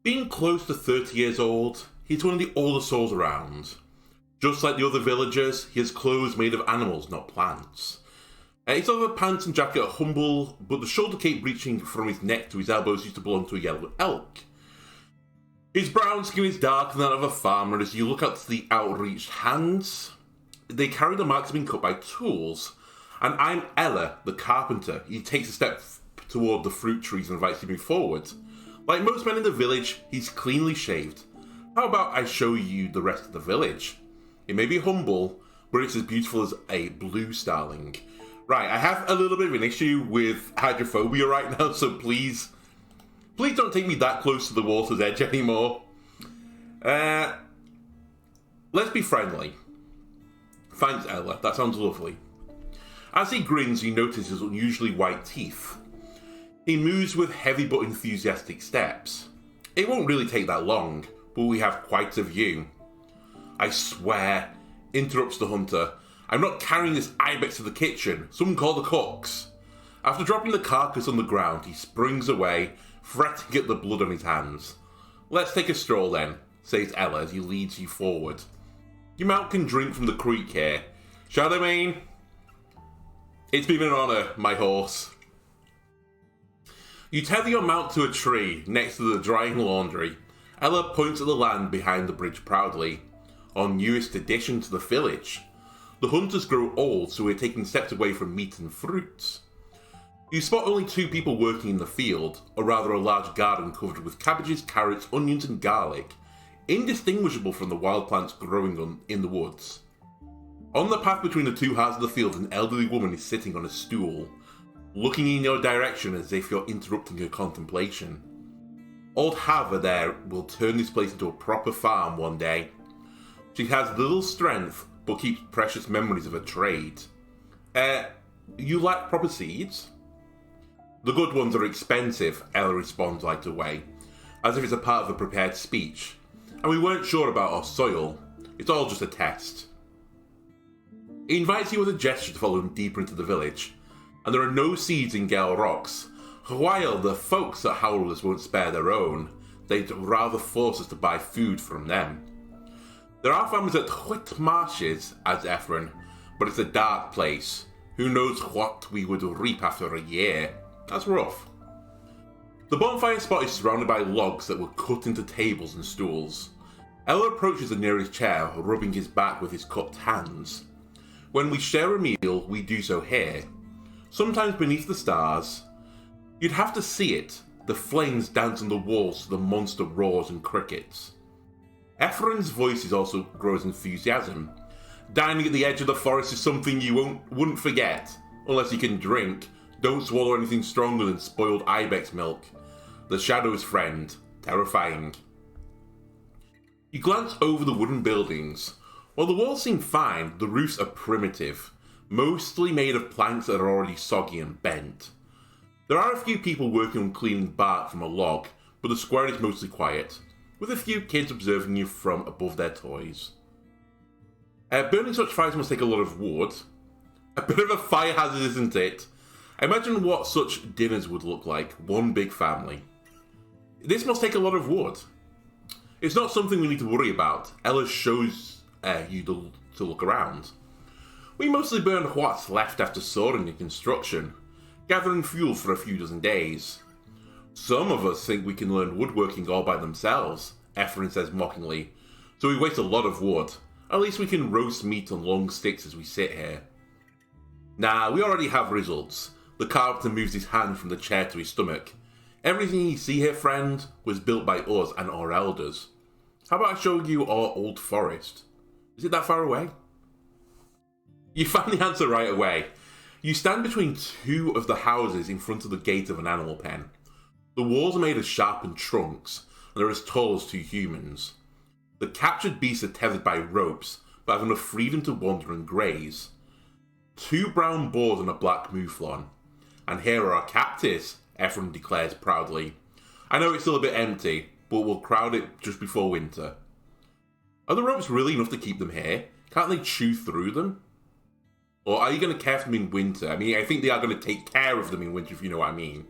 Being close to 30 years old, he's one of the oldest souls around. Just like the other villagers, he has clothes made of animals, not plants. His other pants and jacket are humble, but the shoulder cape reaching from his neck to his elbows used to belong to a yellow elk. His brown skin is darker than that of a farmer. As you look up to the outreached hands, they carry the marks of being cut by tools. And I'm Ella, the carpenter. He takes a step toward the fruit trees and invites you to move forward. Like most men in the village, he's cleanly shaved. How about I show you the rest of the village? It may be humble, but it's as beautiful as a blue starling. Right, I have a little bit of an issue with hydrophobia right now, so please don't take me that close to the water's edge anymore. Let's be friendly. Thanks, Ella. That sounds lovely. As he grins, you notice his unusually white teeth. He moves with heavy but enthusiastic steps. It won't really take that long, but we have quite a view. I swear, interrupts the hunter. I'm not carrying this ibex to the kitchen. Someone call the cooks. After dropping the carcass on the ground, he springs away, fretting at the blood on his hands. Let's take a stroll then, says Ella as he leads you forward. Your mount can drink from the creek here. Shadowmane? It's been an honour, my horse. You tether your mount to a tree next to the drying laundry. Ella points at the land behind the bridge proudly. Our newest addition to the village. The hunters grow old, so we're taking steps away from meat and fruits. You spot only 2 people working in the field, or rather a large garden covered with cabbages, carrots, onions and garlic, indistinguishable from the wild plants growing in the woods. On the path between the 2 halves of the field, an elderly woman is sitting on a stool, looking in your direction as if you're interrupting her contemplation. Old Hava there will turn this place into a proper farm one day. She has little strength, but keeps precious memories of her trade. You lack proper seeds? The good ones are expensive, Ella responds right away, as if it's a part of a prepared speech. And we weren't sure about our soil. It's all just a test. He invites you with a gesture to follow him deeper into the village, and there are no seeds in Gale Rocks. While the folks at Howlers won't spare their own, they'd rather force us to buy food from them. There are farmers at Whit Marshes, adds Ephron, but it's a dark place. Who knows what we would reap after a year? That's rough. The bonfire spot is surrounded by logs that were cut into tables and stools. Ella approaches the nearest chair, rubbing his back with his cupped hands. When we share a meal, we do so here. Sometimes beneath the stars. You'd have to see it. The flames dance on the walls to the monster roars and crickets. Ephron's voice also grows enthusiasm. Dining at the edge of the forest is something you wouldn't forget. Unless you can drink, don't swallow anything stronger than spoiled ibex milk. The Shadow's friend. Terrifying. You glance over the wooden buildings. While the walls seem fine, the roofs are primitive, mostly made of planks that are already soggy and bent. There are a few people working on cleaning bark from a log, but the square is mostly quiet, with a few kids observing you from above their toys. Burning such fires must take a lot of wood. A bit of a fire hazard, isn't it? Imagine what such dinners would look like, one big family. This must take a lot of wood. It's not something we need to worry about. Ella shows you to look around. We mostly burn what's left after soaring and construction, gathering fuel for a few dozen days. Some of us think we can learn woodworking all by themselves, Ephron says mockingly, so we waste a lot of wood. At least we can roast meat on long sticks as we sit here. Nah, we already have results. The carpenter moves his hand from the chair to his stomach. Everything you see here, friend, was built by us and our elders. How about I show you our old forest? Is it that far away? You find the answer right away. You stand between 2 of the houses in front of the gate of an animal pen. The walls are made of sharpened trunks, and they're as tall as 2 humans. The captured beasts are tethered by ropes, but have enough freedom to wander and graze. 2 brown boars and a black mouflon. And here are our captives, Ephron declares proudly. I know it's still a bit empty, but we'll crowd it just before winter. Are the ropes really enough to keep them here? Can't they chew through them? Or are you going to care for them in winter? I mean, I think they are going to take care of them in winter, if you know what I mean.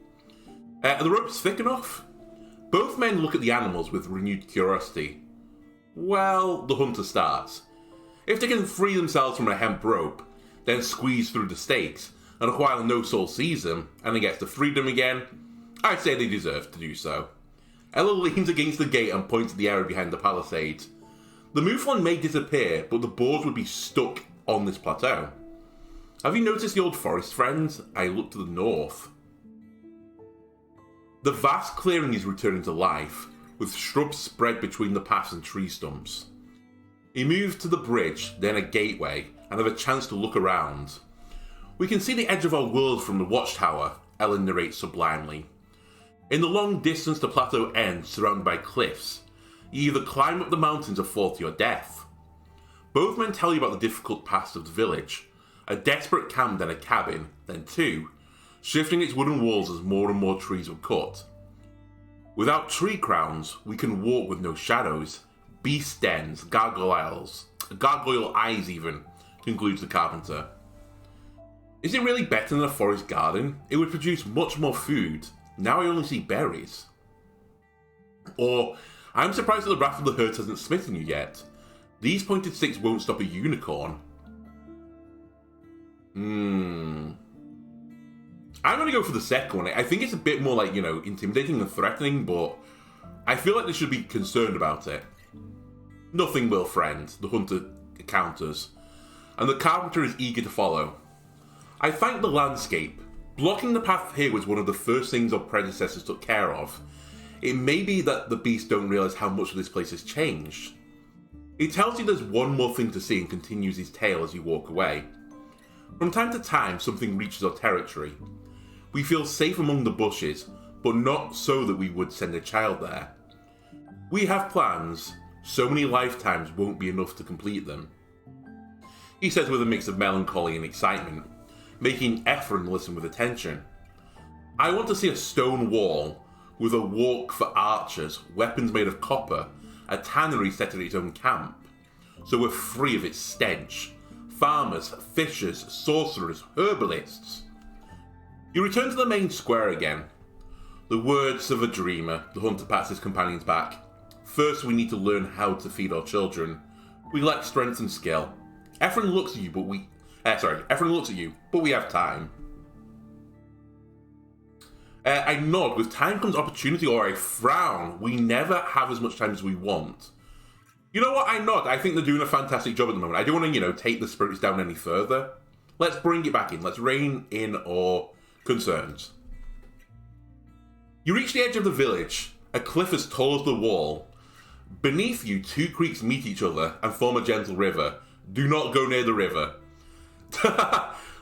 Are the ropes thick enough? Both men look at the animals with renewed curiosity. Well, the hunter starts. If they can free themselves from a hemp rope, then squeeze through the stakes, and while no soul sees them, and then gets to freedom again, I'd say they deserve to do so. Ella leans against the gate and points at the area behind the palisade. The Mouflon may disappear, but the boars would be stuck on this plateau. Have you noticed the old forest, friends? I look to the north. The vast clearing is returning to life, with shrubs spread between the paths and tree stumps. We move to the bridge, then a gateway, and have a chance to look around. We can see the edge of our world from the watchtower, Ellen narrates sublimely. In the long distance, the plateau ends, surrounded by cliffs. You either climb up the mountains or fall to your death. Both men tell you about the difficult past of the village. A desperate camp, then a cabin, then two, shifting its wooden walls as more and more trees were cut. Without tree crowns, we can walk with no shadows. Beast dens, gargoyle eyes even, concludes the carpenter. Is it really better than a forest garden? It would produce much more food. Now I only see berries. Or, I'm surprised that the wrath of the herd hasn't smitten you yet. These pointed sticks won't stop a unicorn. I'm going to go for the second one. I think it's a bit more like, intimidating and threatening, but I feel like they should be concerned about it. Nothing will, friend, the hunter counters, and the carpenter is eager to follow. I thank the landscape. Blocking the path here was one of the first things our predecessors took care of. It may be that the beasts don't realise how much of this place has changed. He tells you there's one more thing to see and continues his tale as you walk away. From time to time, something reaches our territory. We feel safe among the bushes, but not so that we would send a child there. We have plans. So many lifetimes won't be enough to complete them. He says with a mix of melancholy and excitement, making Ephraim listen with attention. I want to see a stone wall with a walk for archers, weapons made of copper, a tannery set in its own camp, so we're free of its stench. Farmers, fishers, sorcerers, herbalists. You return to the main square again. The words of a dreamer, the hunter pats his companion's back. First we need to learn how to feed our children. We lack strength and skill. Ephraim looks at you, but we have time. I nod. With time comes opportunity, or I frown. We never have as much time as we want. You know what? I nod. I think they're doing a fantastic job at the moment. I don't want to, take the spirits down any further. Let's bring it back in. Let's rein in our concerns. You reach the edge of the village, a cliff as tall as the wall. Beneath you, two creeks meet each other and form a gentle river. Do not go near the river.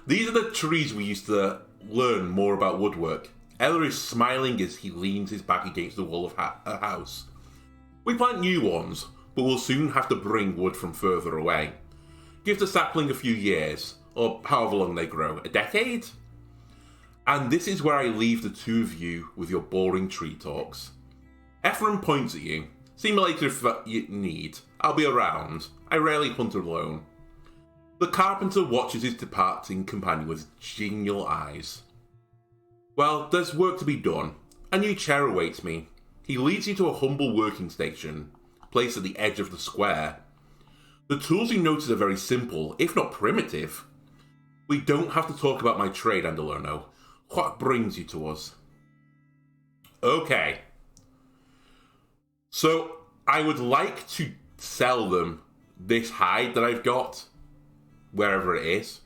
These are the trees we used to learn more about woodwork. Ella is smiling as he leans his back against the wall of a house. We plant new ones, but we'll soon have to bring wood from further away. Give the sapling a few years, or however long they grow, a decade? And this is where I leave the two of you with your boring tree talks. Ephraim points at you. See me later if you need. I'll be around. I rarely hunt alone. The carpenter watches his departing companion with genial eyes. Well, there's work to be done. A new chair awaits me. He leads you to a humble working station, placed at the edge of the square. The tools you notice are very simple, if not primitive. We don't have to talk about my trade, Andalorno. What brings you to us? Okay. So, I would like to sell them this hide that I've got, wherever it is.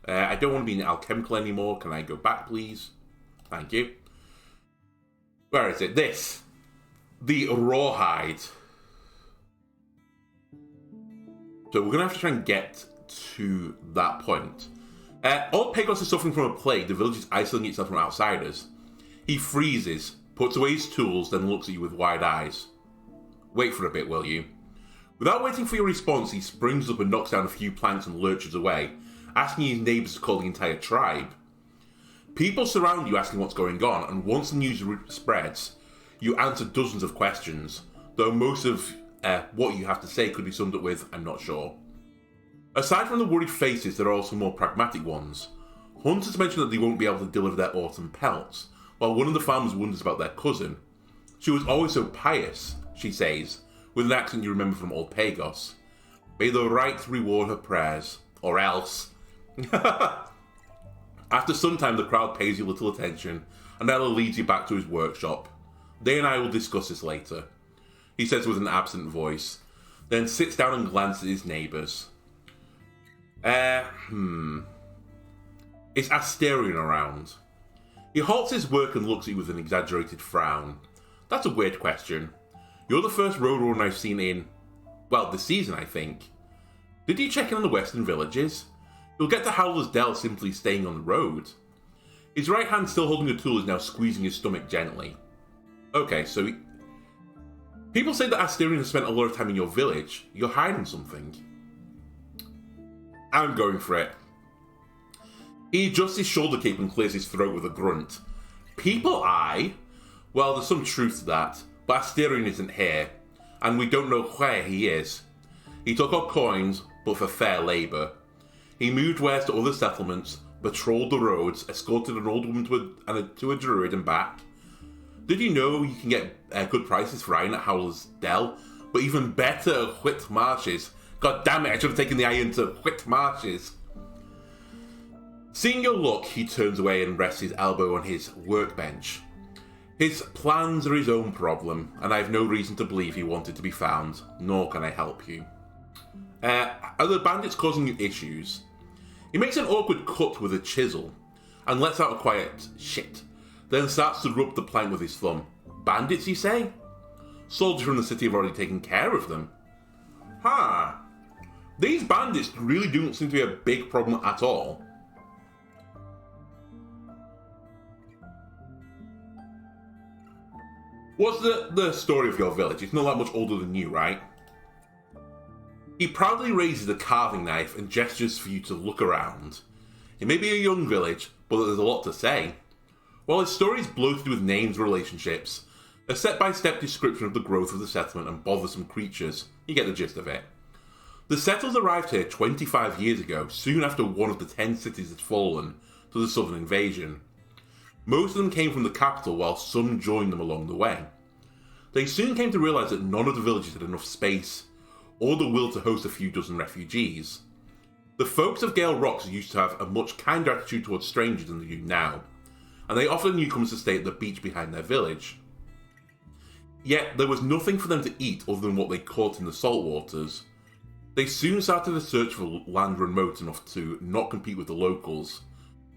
I don't want to be in alchemical anymore. Can I go back, please? Thank you. Where is it? This. The rawhide. So we're going to have to try and get to that point. Old Pegos is suffering from a plague. The village is isolating itself from outsiders. He freezes, puts away his tools, then looks at you with wide eyes. Wait for a bit, will you? Without waiting for your response, he springs up and knocks down a few planks and lurches away, asking his neighbours to call the entire tribe. People surround you asking what's going on, and once the news spreads, you answer dozens of questions, though most of what you have to say could be summed up with, I'm not sure. Aside from the worried faces, there are also more pragmatic ones. Hunters mention that they won't be able to deliver their autumn pelts, while one of the farmers wonders about their cousin. She was always so pious, she says, with an accent you remember from Old Pagos. May the right reward her prayers, or else. After some time, the crowd pays you little attention, and Ella leads you back to his workshop. They and I will discuss this later, he says with an absent voice, then sits down and glances at his neighbours. Is Asterion around? He halts his work and looks at you with an exaggerated frown. That's a weird question. You're the first Roadwarden I've seen in, well, this season, I think. Did you check in on the western villages? You'll get to Howler's Dell simply staying on the road. His right hand still holding a tool is now squeezing his stomach gently. Okay, so people say that Asterion has spent a lot of time in your village. You're hiding something. I'm going for it. He adjusts his shoulder cape and clears his throat with a grunt. People, aye? Well, there's some truth to that, but Asterion isn't here, and we don't know where he is. He took our coins, but for fair labour. He moved wares to other settlements, patrolled the roads, escorted an old woman to a druid and back. Did you know you can get good prices for iron at Howler's Dell, but even better at Whit Marshes? God damn it, I should have taken the iron to Whit Marshes. Seeing your look, he turns away and rests his elbow on his workbench. His plans are his own problem, and I have no reason to believe he wanted to be found, nor can I help you. Are the bandits causing you issues? He makes an awkward cut with a chisel, and lets out a quiet shit, then starts to rub the plank with his thumb. Bandits, you say? Soldiers from the city have already taken care of them. These bandits really don't seem to be a big problem at all. What's the story of your village? It's not that much older than you, right? He proudly raises a carving knife and gestures for you to look around. It may be a young village, but there's a lot to say. While his story is bloated with names and relationships, a step-by-step description of the growth of the settlement and bothersome creatures, you get the gist of it. The settlers arrived here 25 years ago, soon after one of the 10 cities had fallen to the southern invasion. Most of them came from the capital, while some joined them along the way. They soon came to realise that none of the villages had enough space, or the will to host a few dozen refugees. The folks of Gale Rocks used to have a much kinder attitude towards strangers than they do now, and they offered newcomers to stay at the beach behind their village. Yet there was nothing for them to eat other than what they caught in the salt waters. They soon started a search for land remote enough to not compete with the locals,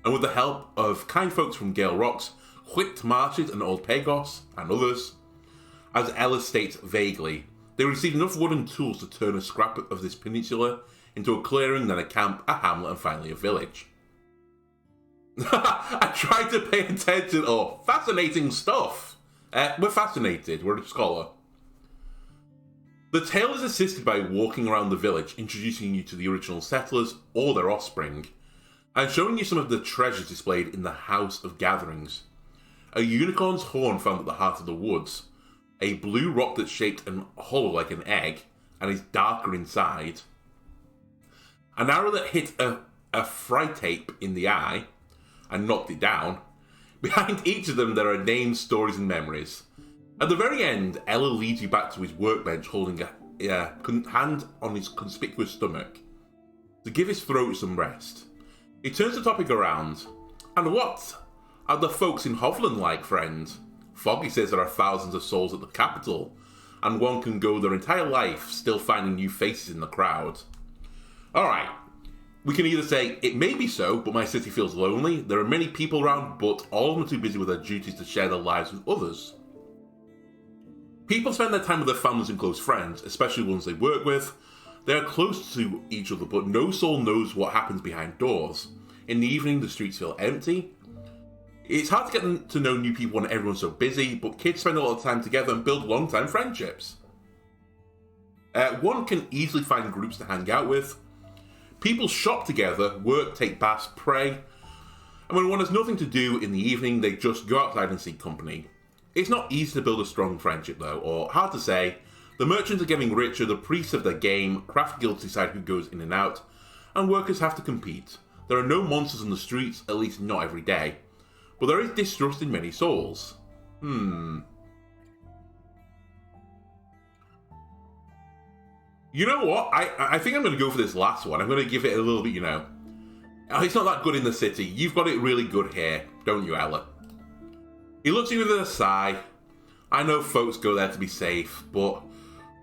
and with the help of kind folks from Gale Rocks, Whit Marshes and Old Pagos, and others, as Ella states vaguely, they received enough wooden tools to turn a scrap of this peninsula into a clearing, then a camp, a hamlet, and finally a village. I tried to pay attention. Oh, fascinating stuff. We're fascinated. We're a scholar. The tale is assisted by walking around the village, introducing you to the original settlers or their offspring, and showing you some of the treasures displayed in the House of Gatherings. A unicorn's horn found at the heart of the woods, a blue rock that's shaped and hollow like an egg, and is darker inside, an arrow that hit a fry tape in the eye, and knocked it down. Behind each of them there are names, stories, and memories. At the very end, Ella leads you back to his workbench holding a hand on his conspicuous stomach, to give his throat some rest. He turns the topic around. And what are the folks in Hovland like, friend? Foggy says there are thousands of souls at the capital, and one can go their entire life still finding new faces in the crowd. Alright, we can either say, it may be so, but my city feels lonely, there are many people around, but all of them are too busy with their duties to share their lives with others. People spend their time with their families and close friends, especially ones they work with. They are close to each other, but no soul knows what happens behind doors. In the evening, the streets feel empty. It's hard to get to know new people when everyone's so busy, but kids spend a lot of time together and build long-time friendships. One can easily find groups to hang out with. People shop together, work, take baths, pray, and when one has nothing to do in the evening, they just go outside and seek company. It's not easy to build a strong friendship though, or hard to say. The merchants are getting richer, the priests have their game, craft guilds decide who goes in and out, and workers have to compete. There are no monsters on the streets, at least not every day. but there is distrust in many souls. You know what? I think I'm going to go for this last one. I'm going to give it a little bit, it's not that good in the city. You've got it really good here, don't you, Ella? He looks at you with a sigh. I know folks go there to be safe, but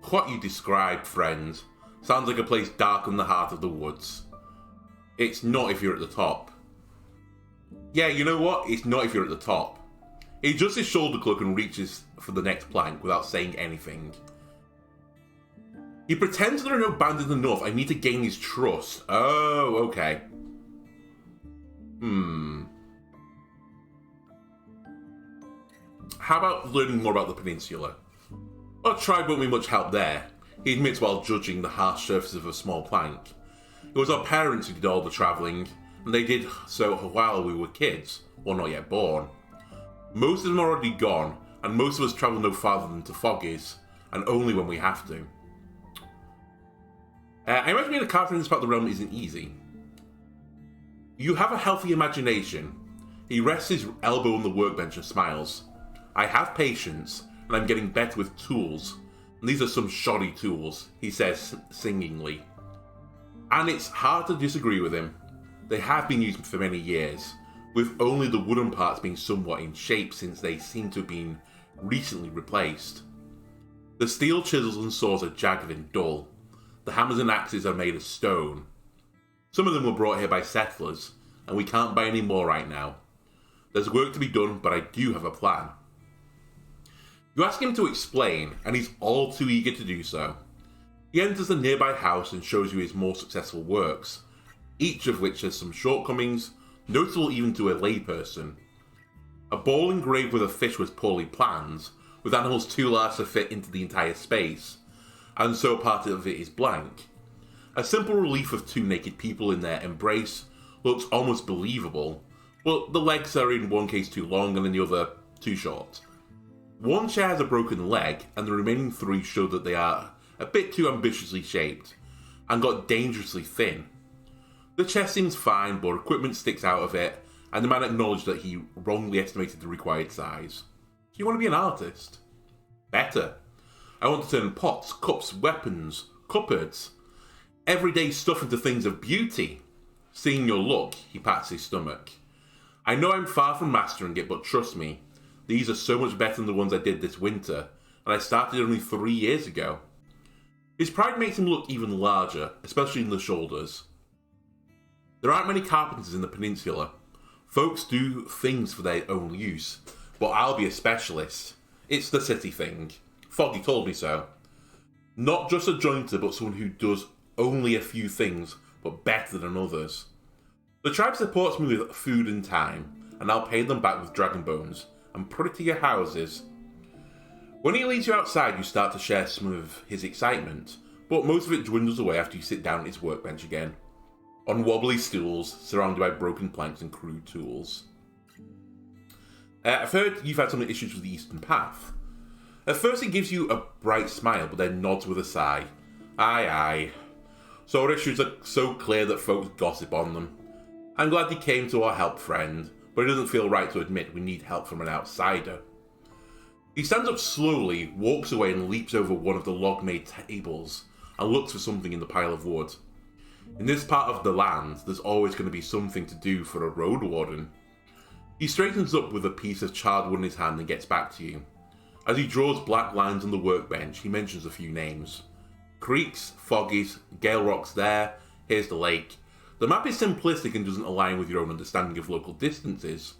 what you described, friend, sounds like a place dark in the heart of the woods. It's not if you're at the top. Yeah, you know what? It's not if you're at the top. He adjusts his shoulder cloak and reaches for the next plank without saying anything. He pretends there are no bandits enough. I need to gain his trust. Oh, okay. How about learning more about the peninsula? Our tribe won't be much help there, he admits while judging the harsh surface of a small plank. It was our parents who did all the travelling, and they did so while we were kids, or not yet born. Most of them are already gone, and most of us travel no farther than to Foggies, and only when we have to. I imagine being a character in this part of the realm isn't easy. You have a healthy imagination. He rests his elbow on the workbench and smiles. I have patience, and I'm getting better with tools. And these are some shoddy tools, he says singingly. And it's hard to disagree with him. They have been used for many years, with only the wooden parts being somewhat in shape since they seem to have been recently replaced. The steel chisels and saws are jagged and dull. The hammers and axes are made of stone. Some of them were brought here by settlers, and we can't buy any more right now. There's work to be done, but I do have a plan. You ask him to explain, and he's all too eager to do so. He enters a nearby house and shows you his more successful works, each of which has some shortcomings, notable even to a layperson. A bowl engraved with a fish was poorly planned, with animals too large to fit into the entire space, and so part of it is blank. A simple relief of two naked people in their embrace looks almost believable, but the legs are in one case too long and in the other too short. One chair has a broken leg, and the remaining three show that they are a bit too ambitiously shaped, and got dangerously thin. The chair seems fine, but equipment sticks out of it, and the man acknowledged that he wrongly estimated the required size. Do you want to be an artist? Better. I want to turn pots, cups, weapons, cupboards, everyday stuff into things of beauty. Seeing your look, he pats his stomach. I know I'm far from mastering it, but trust me, these are so much better than the ones I did this winter, and I started only 3 years ago. His pride makes him look even larger, especially in the shoulders. There aren't many carpenters in the peninsula. Folks do things for their own use, but I'll be a specialist. It's the city thing. Foggy told me so. Not just a jointer, but someone who does only a few things, but better than others. The tribe supports me with food and time, and I'll pay them back with dragon bones, and put it to your houses. When he leads you outside, you start to share some of his excitement, but most of it dwindles away after you sit down at his workbench again, on wobbly stools, surrounded by broken planks and crude tools. I've heard you've had some issues with the Eastern Path. At first he gives you a bright smile, but then nods with a sigh. Aye. So our issues are so clear that folks gossip on them. I'm glad you came to our help, friend, but it doesn't feel right to admit we need help from an outsider. He stands up slowly, walks away and leaps over one of the log-made tables, and looks for something in the pile of wood. In this part of the land, there's always going to be something to do for a Roadwarden. He straightens up with a piece of charred wood in his hand and gets back to you. As he draws black lines on the workbench, he mentions a few names. Creeks, Foggies, Gale Rock's there, here's the lake. The map is simplistic and doesn't align with your own understanding of local distances,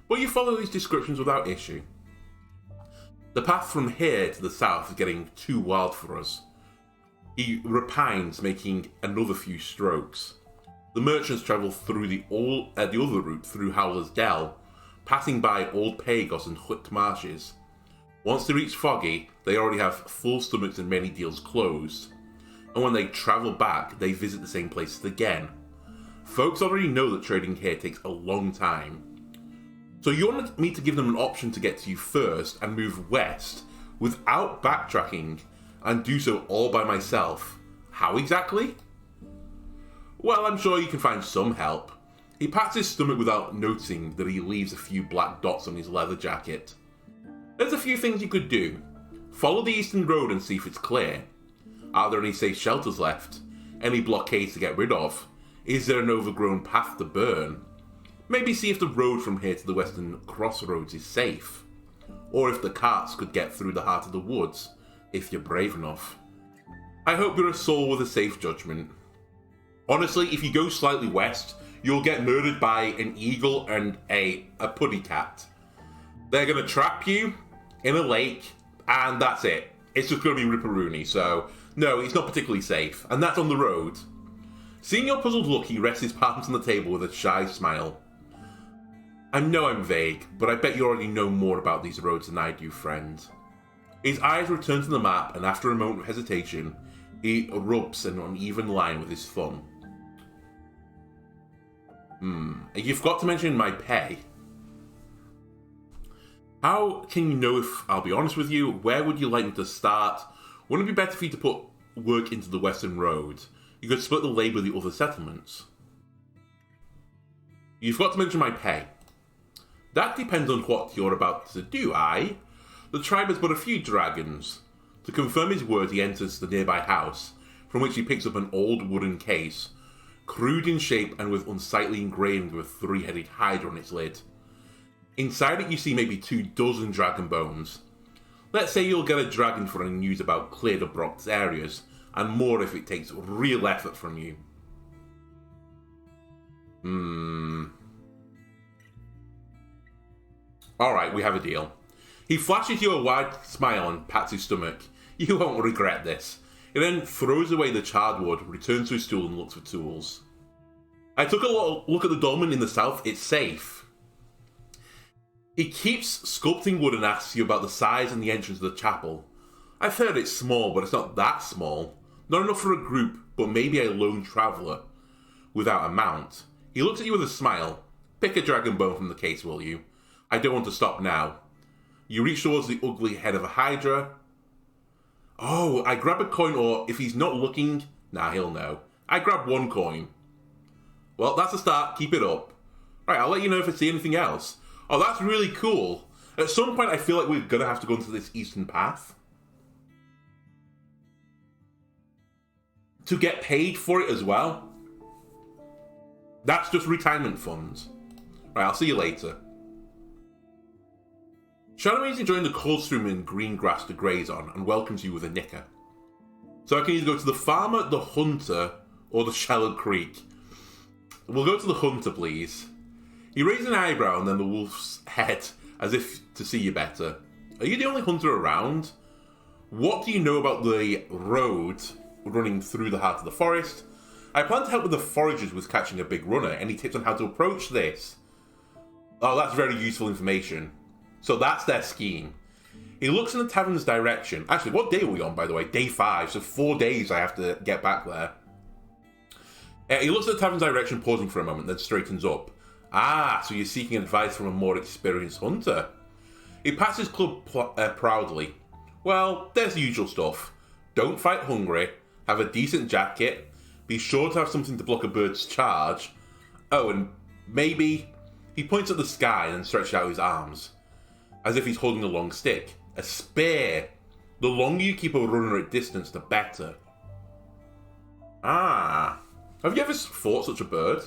but you follow these descriptions without issue. The path from here to the south is getting too wild for us. He repines, making another few strokes. The merchants travel through the other route through Howler's Dell, passing by old Pagos and Hut Marshes. Once they reach Foggy, they already have full stomachs and many deals closed. And when they travel back, they visit the same places again. Folks already know that trading here takes a long time. So you wanted me to give them an option to get to you first and move west without backtracking, and do so all by myself. How exactly? Well, I'm sure you can find some help. He pats his stomach without noticing that he leaves a few black dots on his leather jacket. There's a few things you could do. Follow the eastern road and see if it's clear. Are there any safe shelters left? Any blockades to get rid of? Is there an overgrown path to burn? Maybe see if the road from here to the western crossroads is safe. Or if the carts could get through the heart of the woods, if you're brave enough. I hope you're a soul with a safe judgment. Honestly, if you go slightly west, you'll get murdered by an eagle and a puddy cat. They're going to trap you in a lake, and that's it. It's just going to be ripperoonie, so no, it's not particularly safe. And that's on the road. Seeing your puzzled look, he rests his palms on the table with a shy smile. I know I'm vague, but I bet you already know more about these roads than I do, friend. His eyes return to the map, and after a moment of hesitation, he rubs an uneven line with his thumb. You forgot to mention my pay. How can you know if I'll be honest with you? Where would you like me to start? Wouldn't it be better for you to put work into the Western Road? You could split the labour with the other settlements. You forgot to mention my pay. That depends on what you're about to do, aye? The tribe has but a few dragons. To confirm his words, he enters the nearby house, from which he picks up an old wooden case, crude in shape and with unsightly engraving with a three-headed hydra on its lid. Inside it you see maybe 24 dragon bones. Let's say you'll get a dragon for any news about cleared up rocks areas, and more if it takes real effort from you. Alright, we have a deal. He flashes you a wide smile and pats his stomach. You won't regret this. He then throws away the charred wood, returns to his stool and looks for tools. I took a look at the dolmen in the south. It's safe. He keeps sculpting wood and asks you about the size and the entrance of the chapel. I've heard it's small, but it's not that small. Not enough for a group, but maybe a lone traveller without a mount. He looks at you with a smile. Pick a dragon bone from the case, will you? I don't want to stop now. You reach towards the ugly head of a hydra. Oh, I grab a coin, or if he's not looking, nah, he'll know. I grab one coin. Well, that's a start. Keep it up. Right, I'll let you know if I see anything else. Oh, that's really cool. At some point, I feel like we're going to have to go into this eastern path to get paid for it as well. That's just retirement funds. Right, I'll see you later. Shadowmane is enjoying the cold stream and green grass to graze on and welcomes you with a nicker. So I can either go to the farmer, the hunter, or the shallow creek. We'll go to the hunter, please. He raises an eyebrow and then the wolf's head, as if to see you better. Are you the only hunter around? What do you know about the road running through the heart of the forest? I plan to help with the foragers with catching a big runner. Any tips on how to approach this? Oh, that's very useful information. So that's their scheme. He looks in the tavern's direction. Actually, what day are we on, by the way? Day 5, so 4 days I have to get back there. He looks at the tavern's direction, pausing for a moment, then straightens up. Ah, so you're seeking advice from a more experienced hunter. He pats his club proudly. Well, there's the usual stuff. Don't fight hungry, have a decent jacket, be sure to have something to block a bird's charge. Oh, and maybe... He points at the sky and then stretches out his arms, as if he's holding a long stick. A spear. The longer you keep a runner at distance, the better. Ah. Have you ever fought such a bird?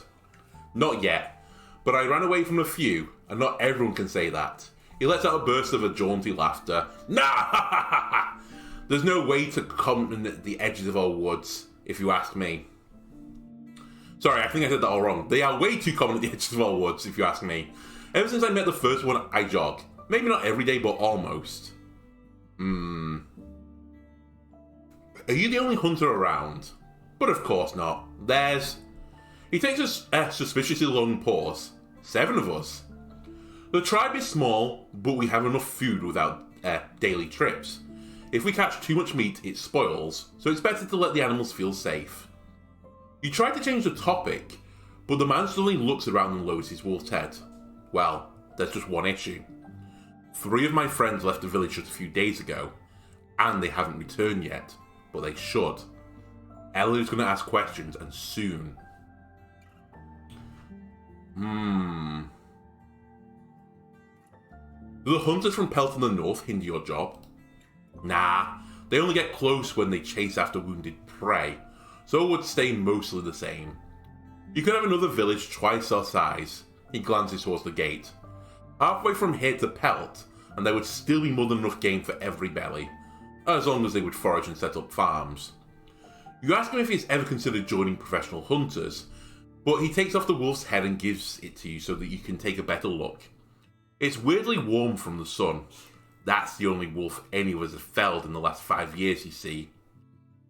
Not yet, but I ran away from a few, and not everyone can say that. He lets out a burst of a jaunty laughter. Nah! There's no way to comment at the edges of our woods, if you ask me. Sorry, I think I said that all wrong. They are way too common at the edges of our woods, if you ask me. Ever since I met the first one, I jog. Maybe not every day, but almost. Are you the only hunter around? But of course not. There's... He takes a suspiciously long pause. 7 of us. The tribe is small, but we have enough food without daily trips. If we catch too much meat, it spoils, so it's better to let the animals feel safe. You try to change the topic, but the man suddenly looks around and lowers his wolf's head. Well, there's just one issue. 3 of my friends left the village just a few days ago, and they haven't returned yet, but they should. Ellio's going to ask questions, and soon. Do the hunters from Pelt in the north hinder your job? Nah, they only get close when they chase after wounded prey, so it would stay mostly the same. You could have another village twice our size. He glances towards the gate. Halfway from here to Pelt, and there would still be more than enough game for every belly, as long as they would forage and set up farms. You ask him if he's ever considered joining professional hunters, but he takes off the wolf's head and gives it to you so that you can take a better look. It's weirdly warm from the sun. That's the only wolf any of us have felled in the last 5 years, you see.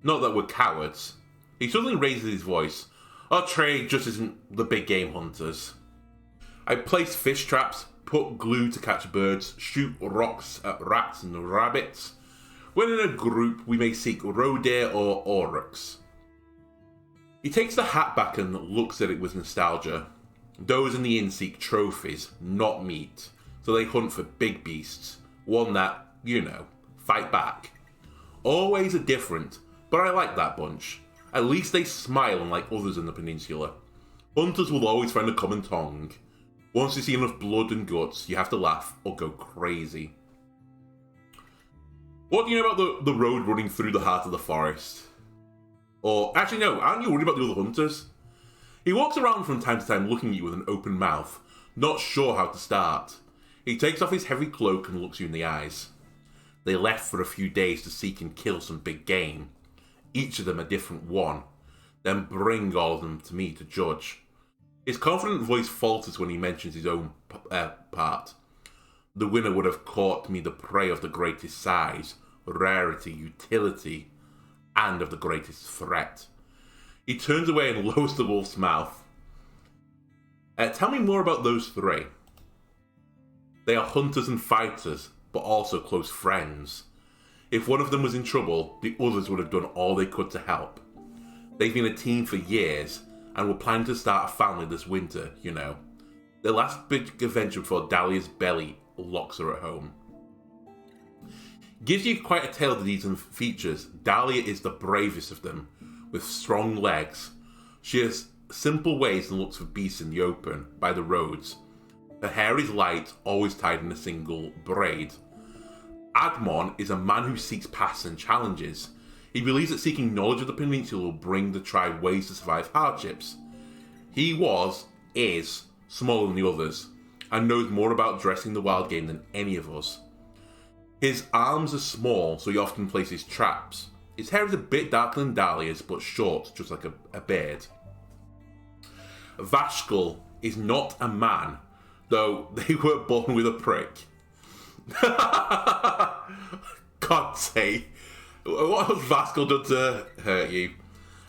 Not that we're cowards. He suddenly raises his voice. Our trade just isn't the big game hunters. I place fish traps, put glue to catch birds, shoot rocks at rats and rabbits. When in a group, we may seek roe deer or aurochs. He takes the hat back and looks at it with nostalgia. Those in the inn seek trophies, not meat, so they hunt for big beasts, one that, fight back. Always a different, but I like that bunch. At least they smile unlike others in the peninsula. Hunters will always find a common tongue. Once you see enough blood and guts, you have to laugh or go crazy. What do you know about the road running through the heart of the forest? Or, actually no, aren't you worried about the other hunters? He walks around from time to time looking at you with an open mouth, not sure how to start. He takes off his heavy cloak and looks you in the eyes. They left for a few days to seek and kill some big game. Each of them a different one. Then bring all of them to me to judge. His confident voice falters when he mentions his own part. The winner would have caught me the prey of the greatest size, rarity, utility, and of the greatest threat. He turns away and lowers the wolf's mouth. Tell me more about those three. They are hunters and fighters, but also close friends. If one of them was in trouble, the others would have done all they could to help. They've been a team for years, and were planning to start a family this winter, Their last big adventure before Dahlia's belly locks her at home. Gives you quite a tale of the deeds and features. Dahlia is the bravest of them, with strong legs. She has simple ways and looks for beasts in the open, by the roads. Her hair is light, always tied in a single braid. Admon is a man who seeks paths and challenges. He believes that seeking knowledge of the peninsula will bring the tribe ways to survive hardships. He is, smaller than the others, and knows more about dressing the wild game than any of us. His arms are small, so he often places traps. His hair is a bit darker than Dahlia's, but short, just like a beard. Vashkal is not a man, though they were born with a prick. God's sake. What has Vashkal done to hurt you?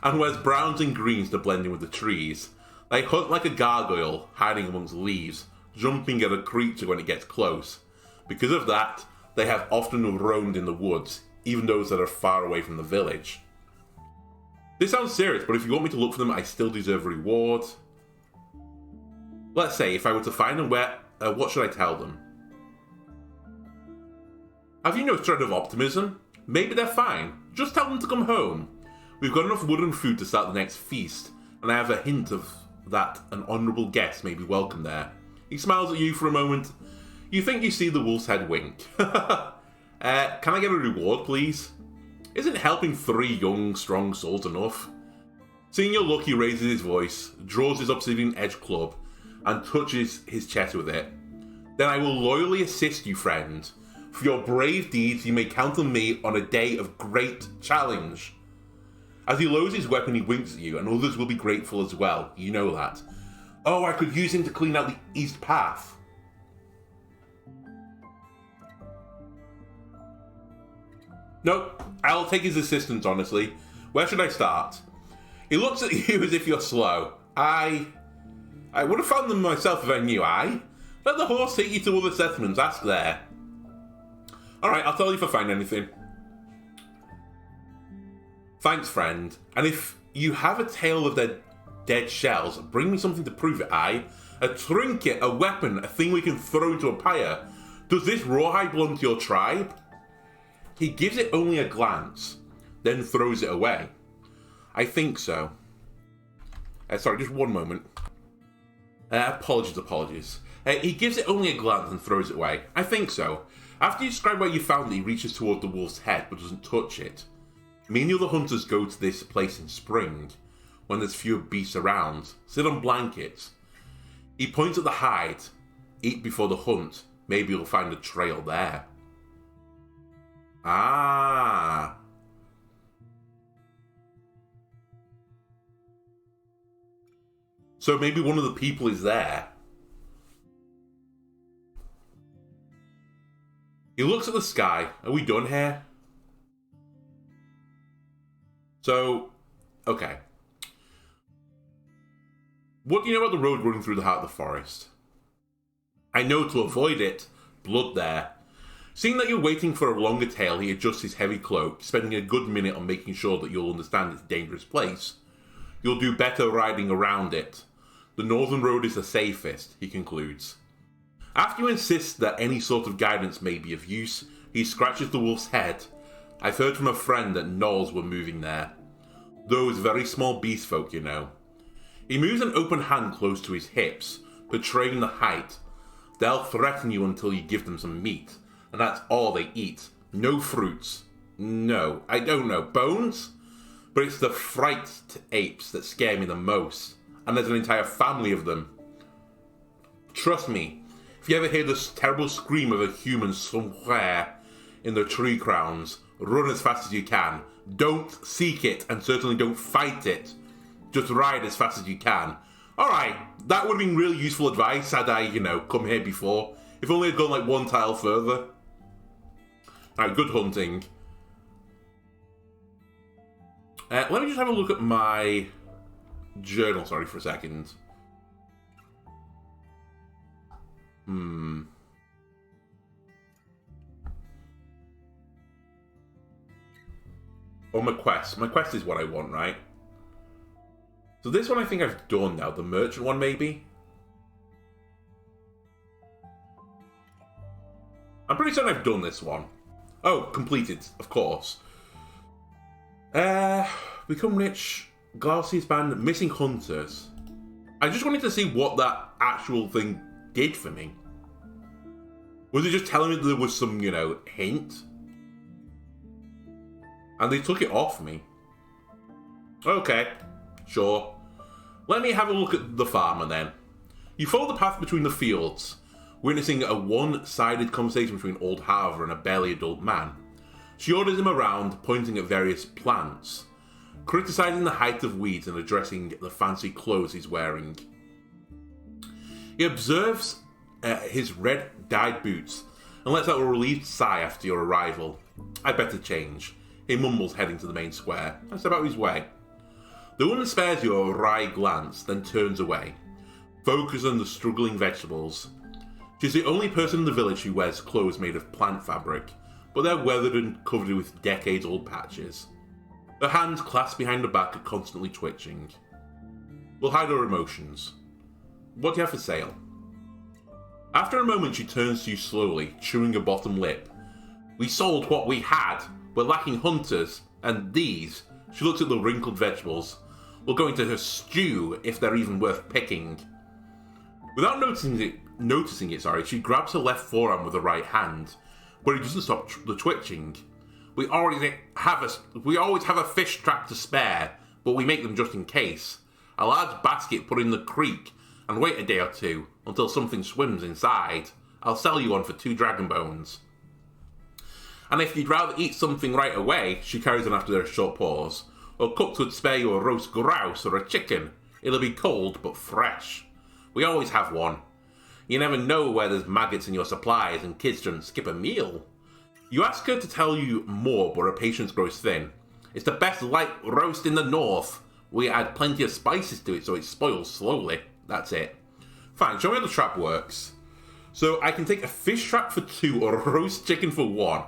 And wears browns and greens to blend in with the trees. They hunt like a gargoyle, hiding amongst leaves, jumping at a creature when it gets close. Because of that, they have often roamed in the woods, even those that are far away from the village. This sounds serious, but if you want me to look for them, I still deserve a reward. Let's say, if I were to find them, what should I tell them? Have you no shred of optimism? Maybe they're fine. Just tell them to come home. We've got enough wood and food to start the next feast, and I have a hint of that an honourable guest may be welcome there. He smiles at you for a moment. You think you see the wolf's head wink. Can I get a reward, please? Isn't helping 3 young, strong souls enough? Seeing your look, he raises his voice, draws his obsidian edge club, and touches his chest with it. Then I will loyally assist you, friend. For your brave deeds, you may count on me on a day of great challenge. As he lowers his weapon, he winks at you, and others will be grateful as well. You know that. Oh, I could use him to clean out the east path. Nope, I'll take his assistance, honestly. Where should I start? He looks at you as if you're slow. I would have found them myself if I knew. Let the horse take you to other settlements. Ask there. Alright, I'll tell you if I find anything. Thanks, friend. And if you have a tale of their dead shells, bring me something to prove it, A trinket, a weapon, a thing we can throw into a pyre. Does this rawhide belong to your tribe? He gives it only a glance, then throws it away. I think so. Sorry, just one moment. Apologies. He gives it only a glance and throws it away. I think so. After you describe where you found it, he reaches toward the wolf's head but doesn't touch it. Me and the other hunters go to this place in spring, when there's fewer beasts around, sit on blankets. He points at the hide. Eat before the hunt. Maybe you'll find a trail there. Ah. So maybe one of the people is there. He looks at the sky. Are we done here? So, okay. What do you know about the road running through the heart of the forest? I know to avoid it. Blood there. Seeing that you're waiting for a longer tale, he adjusts his heavy cloak, spending a good minute on making sure that you'll understand it's a dangerous place. You'll do better riding around it. The northern road is the safest, he concludes. After you insist that any sort of guidance may be of use, he scratches the wolf's head. I've heard from a friend that gnolls were moving there. Those very small beast folk, you know. He moves an open hand close to his hips, portraying the height. They'll threaten you until you give them some meat, and that's all they eat. No fruits. No, I don't know. Bones? But it's the fright apes that scare me the most, and there's an entire family of them. Trust me, if you ever hear this terrible scream of a human somewhere in the tree crowns, run as fast as you can. Don't seek it, and certainly don't fight it. Just ride as fast as you can. Alright, that would have been really useful advice had I, come here before. If only I'd gone like one tile further. Alright, good hunting. Let me just have a look at my journal, for a second. Oh, my quest. My quest is what I want, right? So this one I think I've done now. The merchant one, maybe? I'm pretty certain I've done this one. Oh, completed, of course. Become rich. Glassie's band. Missing hunters. I just wanted to see what that actual thing did for me. Was it just telling me that there was some, hint? And they took it off me. Okay, sure. Let me have a look at the farmer then. You follow the path between the fields, witnessing a one-sided conversation between old Harver and a barely adult man. She orders him around, pointing at various plants, criticizing the height of weeds and addressing the fancy clothes he's wearing. He observes his red-dyed boots and lets out a relieved sigh after your arrival. I better change. He mumbles, heading to the main square. That's about his way. The woman spares you a wry glance, then turns away, focused on the struggling vegetables. She's the only person in the village who wears clothes made of plant fabric, but they're weathered and covered with decades-old patches. Her hands clasped behind her back are constantly twitching. We'll hide her emotions. What do you have for sale? After a moment, she turns to you slowly, chewing her bottom lip. We sold what we had. We're lacking hunters, and these. She looks at the wrinkled vegetables. We'll go into her stew if they're even worth picking. Without noticing it, she grabs her left forearm with her right hand, but it doesn't stop the twitching. We always have a fish trap to spare, but we make them just in case. A large basket put in the creek, and wait a day or two until something swims inside. I'll sell you one for 2 dragon bones. And if you'd rather eat something right away, she carries on after a short pause, or cooked would spare you a roast grouse or a chicken. It'll be cold, but fresh. We always have one. You never know where there's maggots in your supplies and kids shouldn't skip a meal. You ask her to tell you more, but her patience grows thin. It's the best light roast in the north. We add plenty of spices to it so it spoils slowly. That's it. Fine, show me how the trap works. So I can take a fish trap for 2 or a roast chicken for 1.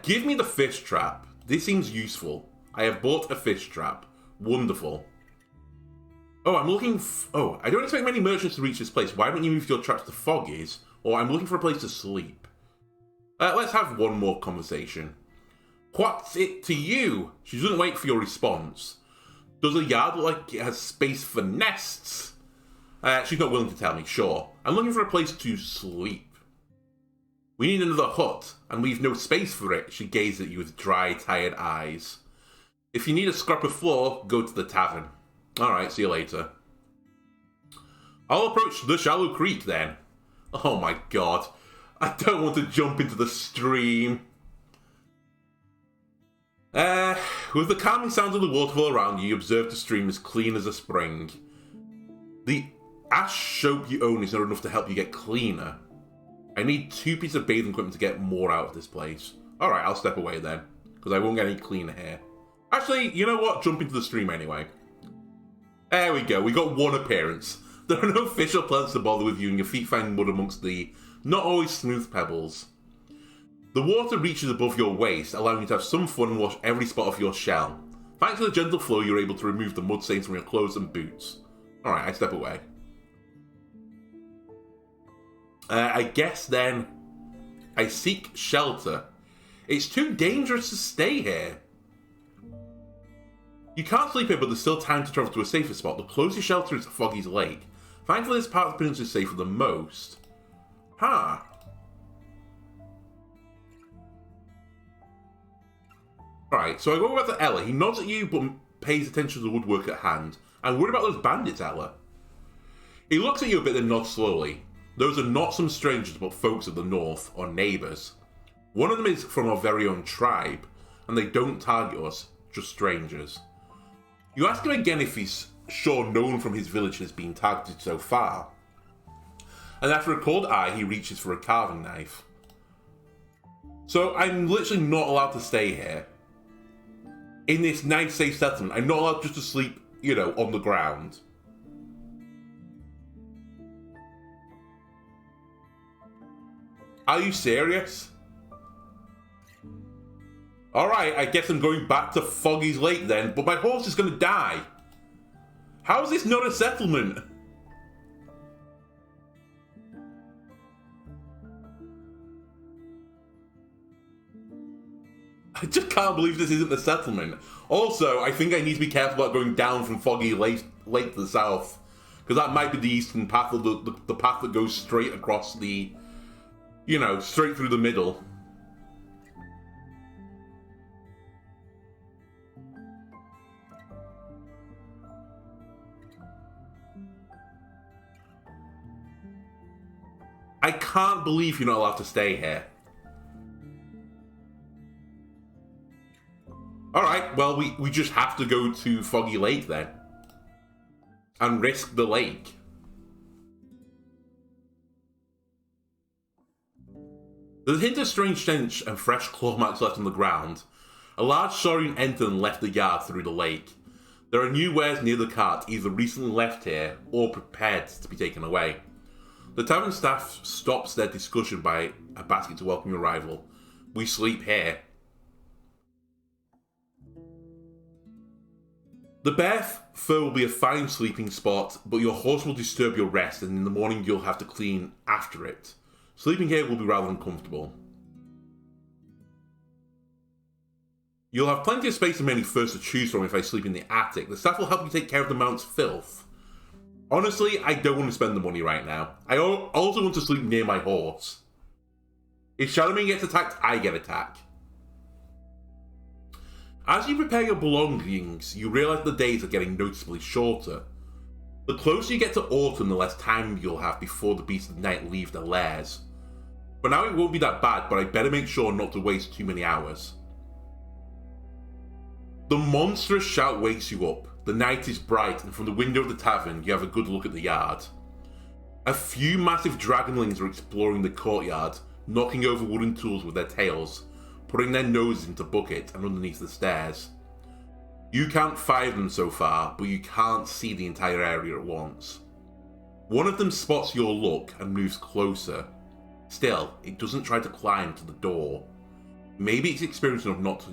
Give me the fish trap. This seems useful. I have bought a fish trap. Wonderful. Oh, I don't expect many merchants to reach this place. Why don't you move your traps to Foggy's? Or I'm looking for a place to sleep. Let's have one more conversation. What's it to you? She doesn't wait for your response. Does the yard look like it has space for nests? She's not willing to tell me, sure. I'm looking for a place to sleep. We need another hut, and we've no space for it. She gazed at you with dry, tired eyes. If you need a scrap of floor, go to the tavern. Alright, see you later. I'll approach the shallow creek then. Oh my god. I don't want to jump into the stream. With the calming sounds of the waterfall around you, you observe the stream as clean as a spring. The ash soap you own is not enough to help you get cleaner. I need 2 pieces of bathing equipment to get more out of this place. Alright, I'll step away then, because I won't get any cleaner here. Actually, you know what? Jump into the stream anyway. There we go, we got 1 appearance. There are no fish or plants to bother with you, and your feet find mud amongst the not always smooth pebbles. The water reaches above your waist, allowing you to have some fun and wash every spot off your shell. Thanks to the gentle flow, you're able to remove the mud stains from your clothes and boots. Alright, I step away. I guess then I seek shelter. It's too dangerous to stay here. You can't sleep here, but there's still time to travel to a safer spot. The closest shelter is Foggy's Lake. Thankfully, this part of the peninsula is safer than most. Huh. Alright, so I go back to Ella. He nods at you, but pays attention to the woodwork at hand. I'm worried about those bandits, Ella. He looks at you a bit, then nods slowly. Those are not some strangers, but folks of the north, or neighbours. One of them is from our very own tribe, and they don't target us, just strangers. You ask him again if he's sure no one from his village has been targeted so far. And after a cold eye, he reaches for a carving knife. So I'm literally not allowed to stay here. In this nice, safe settlement, I'm not allowed just to sleep, you know, on the ground. Are you serious? Alright, I guess I'm going back to Foggy's Lake then, but my horse is going to die. How is this not a settlement? I just can't believe this isn't the settlement. Also, I think I need to be careful about going down from Foggy Lake to the south. Because that might be the eastern path, or the path that goes straight across the... You know, straight through the middle. I can't believe you're not allowed to stay here. Alright, well, we just have to go to Foggy Lake then. And risk the lake. There's a hint of strange stench and fresh claw marks left on the ground. A large saurian entered and left the yard through the lake. There are new wares near the cart, either recently left here or prepared to be taken away. The tavern staff stops their discussion by a basket to welcome your arrival. We sleep here. The bare fur will be a fine sleeping spot, but your horse will disturb your rest, and in the morning you'll have to clean after it. Sleeping here will be rather uncomfortable. You'll have plenty of space and many furs to choose from if I sleep in the attic. The staff will help you take care of the mount's filth. Honestly, I don't want to spend the money right now. I also want to sleep near my horse. If Shadowman gets attacked, I get attacked. As you prepare your belongings, you realise the days are getting noticeably shorter. The closer you get to autumn, the less time you'll have before the beasts of night leave their lairs. For now it won't be that bad, but I better make sure not to waste too many hours. The monstrous shout wakes you up. The night is bright, and from the window of the tavern you have a good look at the yard. A few massive dragonlings are exploring the courtyard, knocking over wooden tools with their tails, putting their noses into buckets and underneath the stairs. You count 5 of them so far, but you can't see the entire area at once. One of them spots your look and moves closer. Still, it doesn't try to climb to the door. Maybe it's experienced enough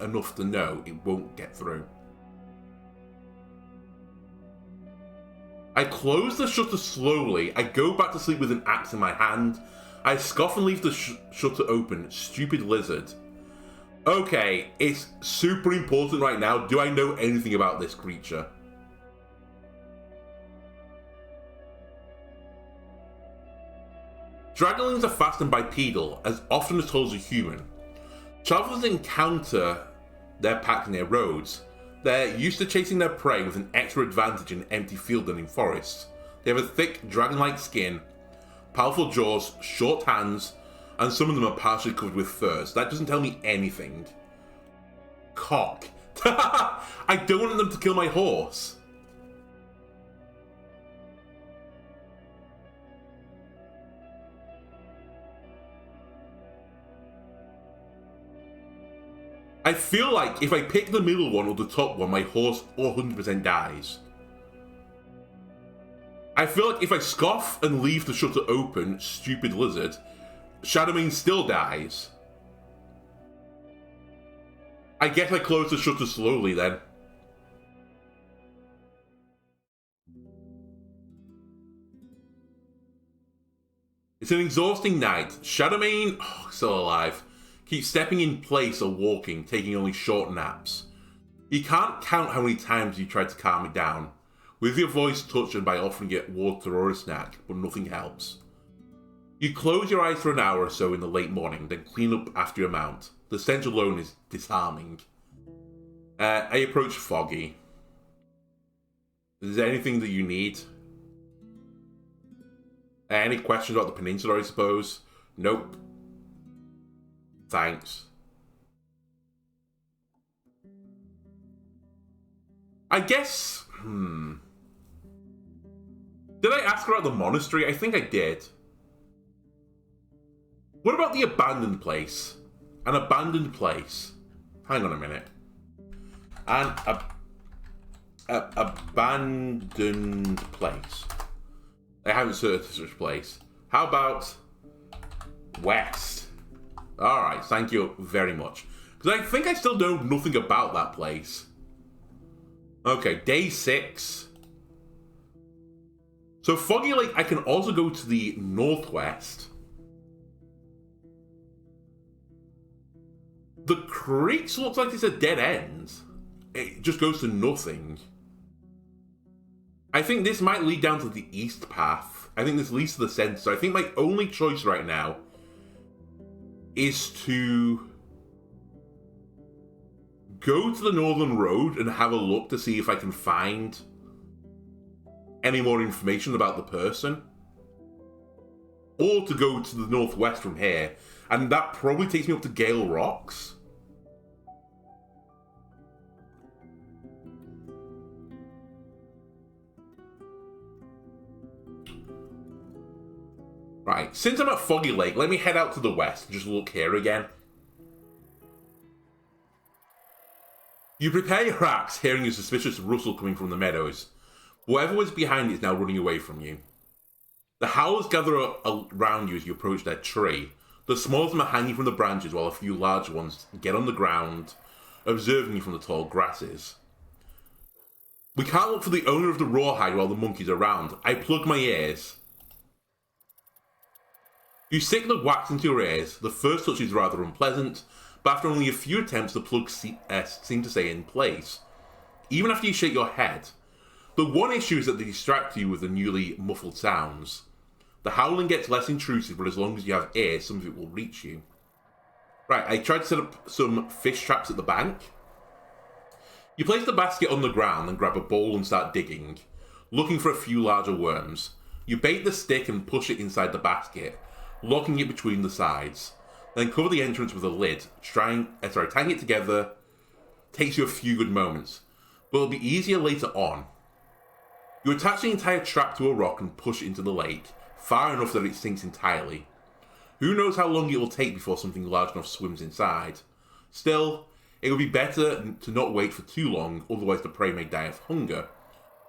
enough to know it won't get through. I close the shutter slowly. I go back to sleep with an axe in my hand. I scoff and leave the shutter open. Stupid lizard. Okay, it's super important right now. Do I know anything about this creature? Dragonlings are fast and bipedal, as often as tall as a human. Travelers encounter their pack near roads. They're used to chasing their prey with an extra advantage in empty field than in forests. They have a thick, dragon-like skin, powerful jaws, short hands, and some of them are partially covered with furs. That doesn't tell me anything. Cock. I don't want them to kill my horse. I feel like if I pick the middle one or the top one, my horse 100% dies. I feel like if I scoff and leave the shutter open, stupid lizard, Shadowmane still dies. I guess I close the shutter slowly then. It's an exhausting night. Shadowmane, still alive, keeps stepping in place or walking, taking only short naps. You can't count how many times you tried to calm it down, with your voice touched and by offering it water or a snack, but nothing helps. You close your eyes for an hour or so in the late morning, then clean up after your mount. The stench alone is disarming. I approach Foggy. Is there anything that you need? Any questions about the peninsula, I suppose? Nope. Thanks. I guess... Did I ask about the monastery? I think I did. What about the abandoned place? An abandoned place. Hang on a minute. An abandoned place. I haven't searched such place. How about West? Alright, thank you very much. Because I think I still know nothing about that place. Okay, day 6. So Foggy Lake, I can also go to the northwest. The creeks looks like it's a dead end. It just goes to nothing. I think this might lead down to the east path. I think this leads to the center. So I think my only choice right now is to go to the northern road and have a look to see if I can find any more information about the person. Or to go to the northwest from here. And that probably takes me up to Gale Rocks. Right, since I'm at Foggy Lake, let me head out to the west and just look here again. You prepare your axe, hearing a suspicious rustle coming from the meadows. Whoever was behind it is now running away from you. The howlers gather around you as you approach their tree. The small of them are hanging from the branches while a few larger ones get on the ground, observing you from the tall grasses. We can't look for the owner of the rawhide while the monkey's around. I plug my ears. You stick the wax into your ears. The first touch is rather unpleasant, but after only a few attempts the plugs seem to stay in place. Even after you shake your head. The one issue is that they distract you with the newly muffled sounds. The howling gets less intrusive, but as long as you have ears, some of it will reach you. Right, I tried to set up some fish traps at the bank. You place the basket on the ground and grab a bowl and start digging, looking for a few larger worms. You bait the stick and push it inside the basket, locking it between the sides. Then cover the entrance with a lid. Tying it together takes you a few good moments, but it'll be easier later on. You attach the entire trap to a rock and push it into the lake, far enough that it sinks entirely. Who knows how long it will take before something large enough swims inside. Still, it would be better to not wait for too long, otherwise the prey may die of hunger.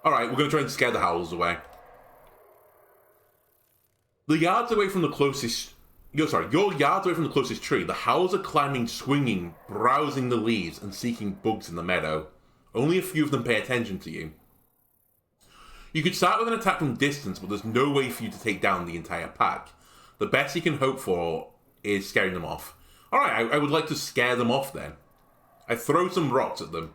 Alright, we're going to try and scare the howlers away. Your yards away from the closest tree, the howlers are climbing, swinging, browsing the leaves, and seeking bugs in the meadow. Only a few of them pay attention to you. You could start with an attack from distance, but there's no way for you to take down the entire pack. The best you can hope for is scaring them off. Alright, I would like to scare them off then. I throw some rocks at them.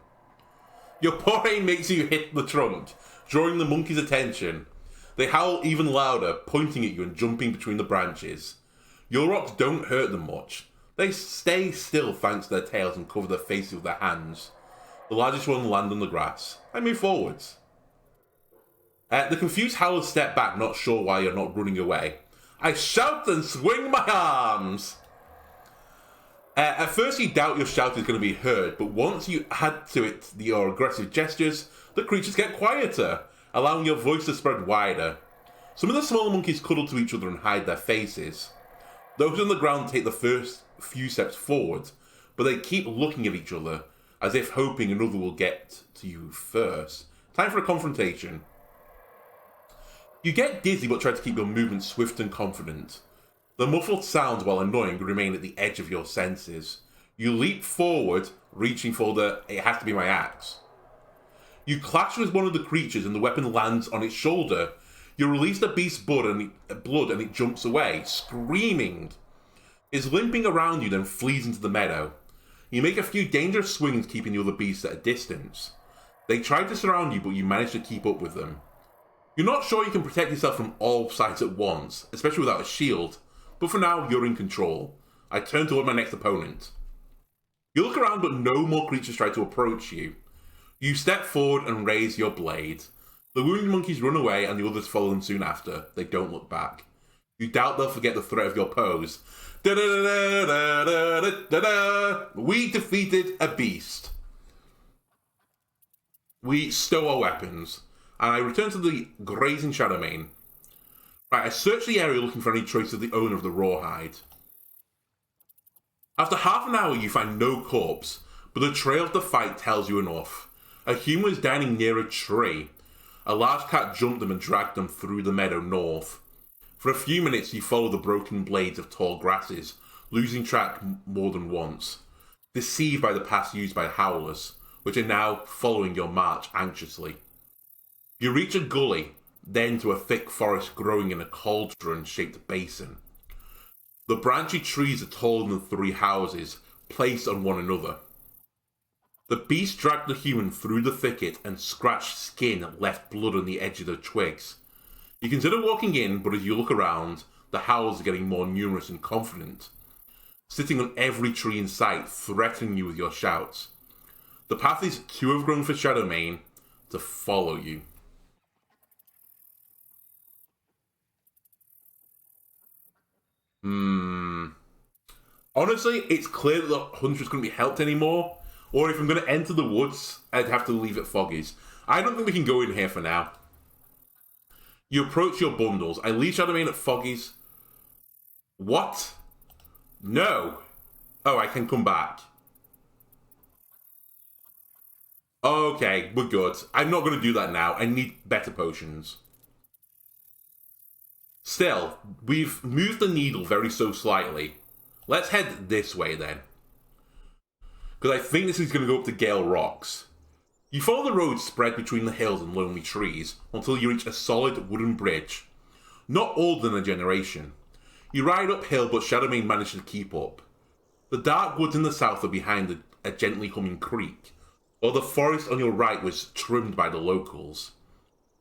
Your poor aim makes you hit the trunk, drawing the monkey's attention. They howl even louder, pointing at you and jumping between the branches. Your rocks don't hurt them much. They stay still thanks to their tails and cover their faces with their hands. The largest one land on the grass. I move forwards. The confused howlers step back, not sure why you're not running away. I shout and swing my arms! At first you doubt your shout is going to be heard, but once you add to it your aggressive gestures, the creatures get quieter, allowing your voice to spread wider. Some of the smaller monkeys cuddle to each other and hide their faces. Those on the ground take the first few steps forward, but they keep looking at each other, as if hoping another will get to you first. Time for a confrontation. You get dizzy but try to keep your movements swift and confident. The muffled sounds, while annoying, remain at the edge of your senses. You leap forward, reaching for it has to be my axe. You clash with one of the creatures and the weapon lands on its shoulder. You release the beast's blood and it jumps away, screaming. It's limping around you, then flees into the meadow. You make a few dangerous swings, keeping the other beasts at a distance. They try to surround you, but you manage to keep up with them. You're not sure you can protect yourself from all sides at once, especially without a shield, but for now, you're in control. I turn toward my next opponent. You look around, but no more creatures try to approach you. You step forward and raise your blade. The wounded monkeys run away, and the others follow them soon after. They don't look back. You doubt they'll forget the threat of your pose. Da-da-da-da-da-da-da-da. We defeated a beast. We stow our weapons, and I return to the grazing Shadowmane. Right, I search the area looking for any trace of the owner of the rawhide. After half an hour, you find no corpse, but the trail of the fight tells you enough. A human was dining near a tree. A large cat jumped them and dragged them through the meadow north. For a few minutes, you follow the broken blades of tall grasses, losing track more than once, deceived by the paths used by howlers, which are now following your march anxiously. You reach a gully, then to a thick forest growing in a cauldron-shaped basin. The branchy trees are taller than 3 houses, placed on one another. The beast dragged the human through the thicket, and scratched skin left blood on the edge of the twigs. You consider walking in, but as you look around, the howls are getting more numerous and confident, sitting on every tree in sight, threatening you with your shouts. The path is too overgrown for Shadowmane to follow you. Honestly, it's clear that the hunter's going to be helped anymore, or if I'm going to enter the woods, I'd have to leave at Foggy's. I don't think we can go in here for now. You approach your bundles. I leave Shadowmane at Foggy's. What? No. Oh, I can come back. Okay, we're good. I'm not going to do that now. I need better potions. Still, we've moved the needle very so slightly. Let's head this way then. Because I think this is going to go up to Gale Rocks. You follow the road spread between the hills and lonely trees until you reach a solid wooden bridge. Not older than a generation. You ride uphill, but Shadowmane manages to keep up. The dark woods in the south are behind a gently humming creek, while the forest on your right was trimmed by the locals.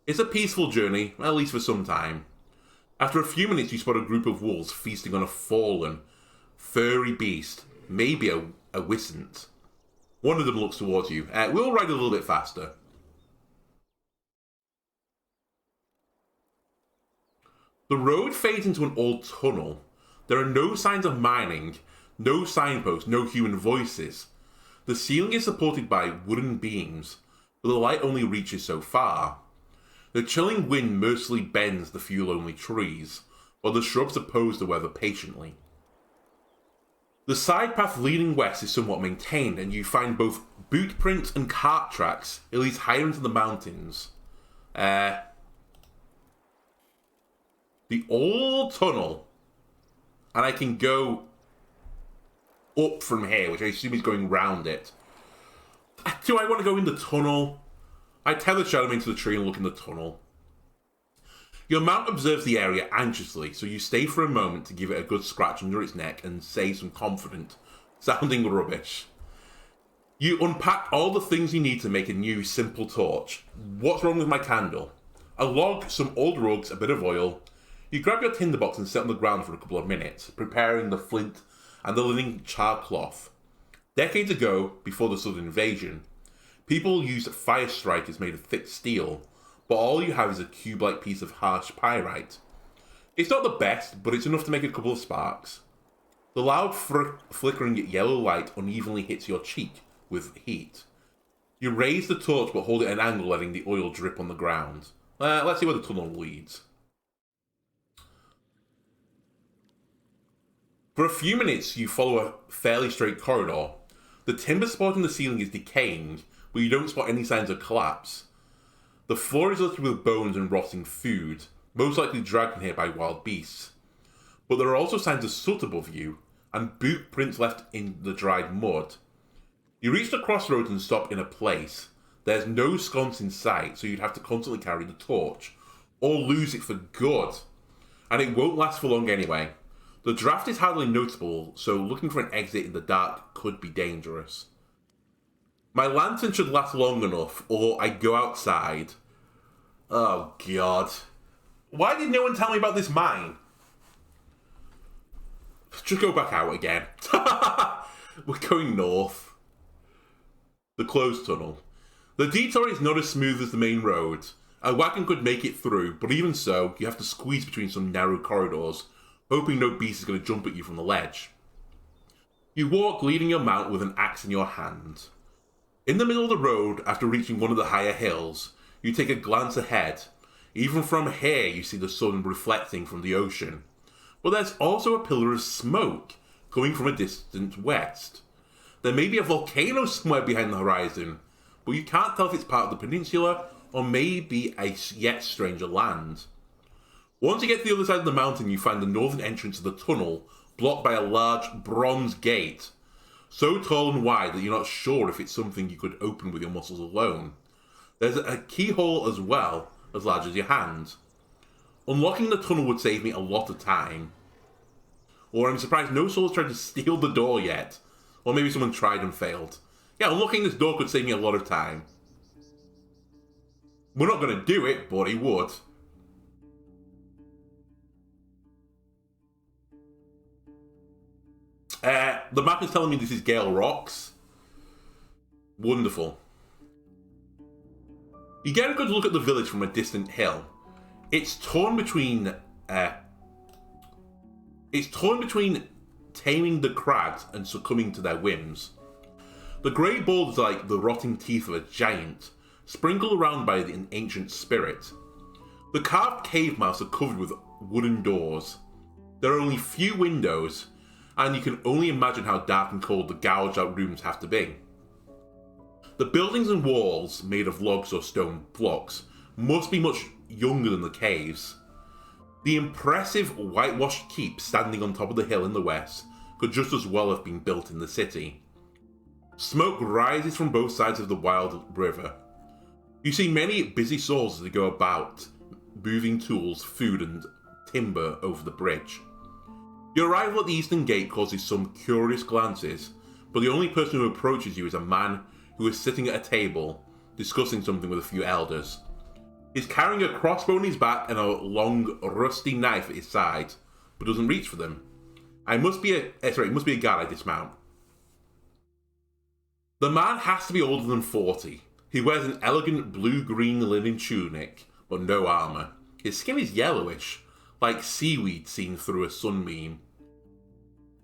It's a peaceful journey, at least for some time. After a few minutes, you spot a group of wolves feasting on a fallen, furry beast, maybe a wisent. One of them looks towards you. We'll ride a little bit faster. The road fades into an old tunnel. There are no signs of mining, no signposts, no human voices. The ceiling is supported by wooden beams, but the light only reaches so far. The chilling wind mercilessly bends the few lonely trees, while the shrubs oppose the weather patiently. The side path leading west is somewhat maintained, and you find both boot prints and cart tracks. It leads higher into the mountains. The old tunnel. And I can go up from here, which I assume is going round it. Do I want to go in the tunnel? I tether Shadowmane to the tree and look in the tunnel. Your mount observes the area anxiously, so you stay for a moment to give it a good scratch under its neck and say some confident, sounding rubbish. You unpack all the things you need to make a new, simple torch. What's wrong with my candle? A log, some old rugs, a bit of oil. You grab your tinderbox and sit on the ground for a couple of minutes, preparing the flint and the linen char cloth. Decades ago, before the Southern invasion, people used fire strikers made of thick steel, but all you have is a cube-like piece of harsh pyrite. It's not the best, but it's enough to make a couple of sparks. The loud flickering yellow light unevenly hits your cheek with heat. You raise the torch but hold it at an angle, letting the oil drip on the ground. Let's see where the tunnel leads. For a few minutes, you follow a fairly straight corridor. The timber supporting the ceiling is decaying, but you don't spot any signs of collapse. The floor is littered with bones and rotting food, most likely dragged here by wild beasts. But there are also signs of soot above you, and boot prints left in the dried mud. You reach the crossroads and stop in a place. There's no sconce in sight, so you'd have to constantly carry the torch, or lose it for good. And it won't last for long anyway. The draft is hardly noticeable, so looking for an exit in the dark could be dangerous. My lantern should last long enough, or I go outside. Oh god. Why did no one tell me about this mine? Just go back out again. We're going north. The closed tunnel. The detour is not as smooth as the main road. A wagon could make it through, but even so, you have to squeeze between some narrow corridors, hoping no beast is going to jump at you from the ledge. You walk, leading your mount with an axe in your hand. In the middle of the road, after reaching one of the higher hills, you take a glance ahead. Even from here, you see the sun reflecting from the ocean. But there's also a pillar of smoke coming from a distant west. There may be a volcano somewhere behind the horizon, but you can't tell if it's part of the peninsula or maybe a yet stranger land. Once you get to the other side of the mountain, you find the northern entrance of the tunnel blocked by a large bronze gate, so tall and wide that you're not sure if it's something you could open with your muscles alone. There's a keyhole as well, as large as your hand. Unlocking the tunnel would save me a lot of time. Or I'm surprised no soul has tried to steal the door yet. Or maybe someone tried and failed. Yeah, unlocking this door could save me a lot of time. We're not going to do it, but it would. The map is telling me this is Gale Rocks. Wonderful. You get a good look at the village from a distant hill. It's torn between taming the crags and succumbing to their whims. The grey boulders are like the rotting teeth of a giant, sprinkled around by an ancient spirit. The carved cave mouths are covered with wooden doors. There are only few windows, and you can only imagine how dark and cold the gouged out rooms have to be. The buildings and walls, made of logs or stone blocks, must be much younger than the caves. The impressive whitewashed keep standing on top of the hill in the west could just as well have been built in the city. Smoke rises from both sides of the wild river. You see many busy souls as they go about, moving tools, food and timber over the bridge. Your arrival at the eastern gate causes some curious glances, but the only person who approaches you is a man who is sitting at a table, discussing something with a few elders. He's carrying a crossbow on his back and a long, rusty knife at his side, but doesn't reach for them. It must be a guard I dismount. The man has to be older than 40. He wears an elegant blue-green linen tunic, but no armour. His skin is yellowish, like seaweed seen through a sunbeam.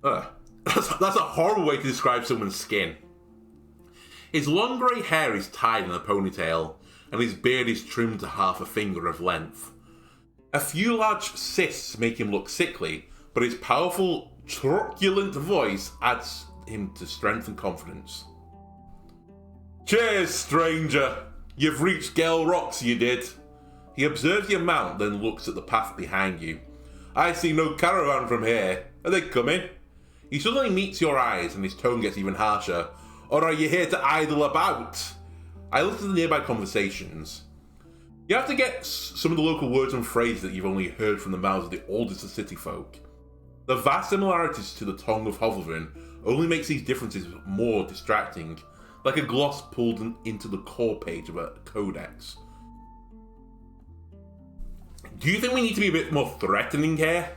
That's a horrible way to describe someone's skin. His long grey hair is tied in a ponytail, and his beard is trimmed to half a finger of length. A few large cysts make him look sickly, but his powerful, truculent voice adds him to strength and confidence. "Cheers, stranger! You've reached Gale Rocks, you did." He observes your mount, then looks at the path behind you. "I see no caravan from here. Are they coming?" He suddenly meets your eyes, and his tone gets even harsher. "Or are you here to idle about?" I listen to the nearby conversations. You have to get some of the local words and phrases that you've only heard from the mouths of the oldest of city folk. The vast similarities to the tongue of Hovelvin only makes these differences more distracting, like a gloss pulled into the core page of a codex. Do you think we need to be a bit more threatening here?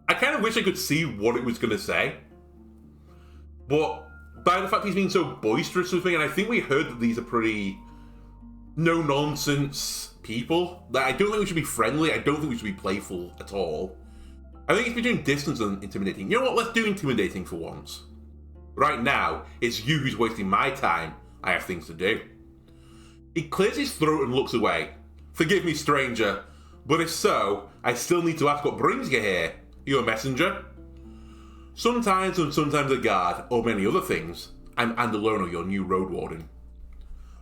I kind of wish I could see what it was going to say. But by the fact he's being so boisterous with me, and I think we heard that these are pretty no-nonsense people, that I don't think we should be friendly, I don't think we should be playful at all. I think it's between distance and intimidating. You know what, let's do intimidating for once. Right now, it's you who's wasting my time. I have things to do. He clears his throat and looks away. Forgive me, stranger, but if so, I still need to ask what brings you here. You're a messenger? Sometimes and sometimes a guard, or many other things. I'm Andalona, your new Roadwarden.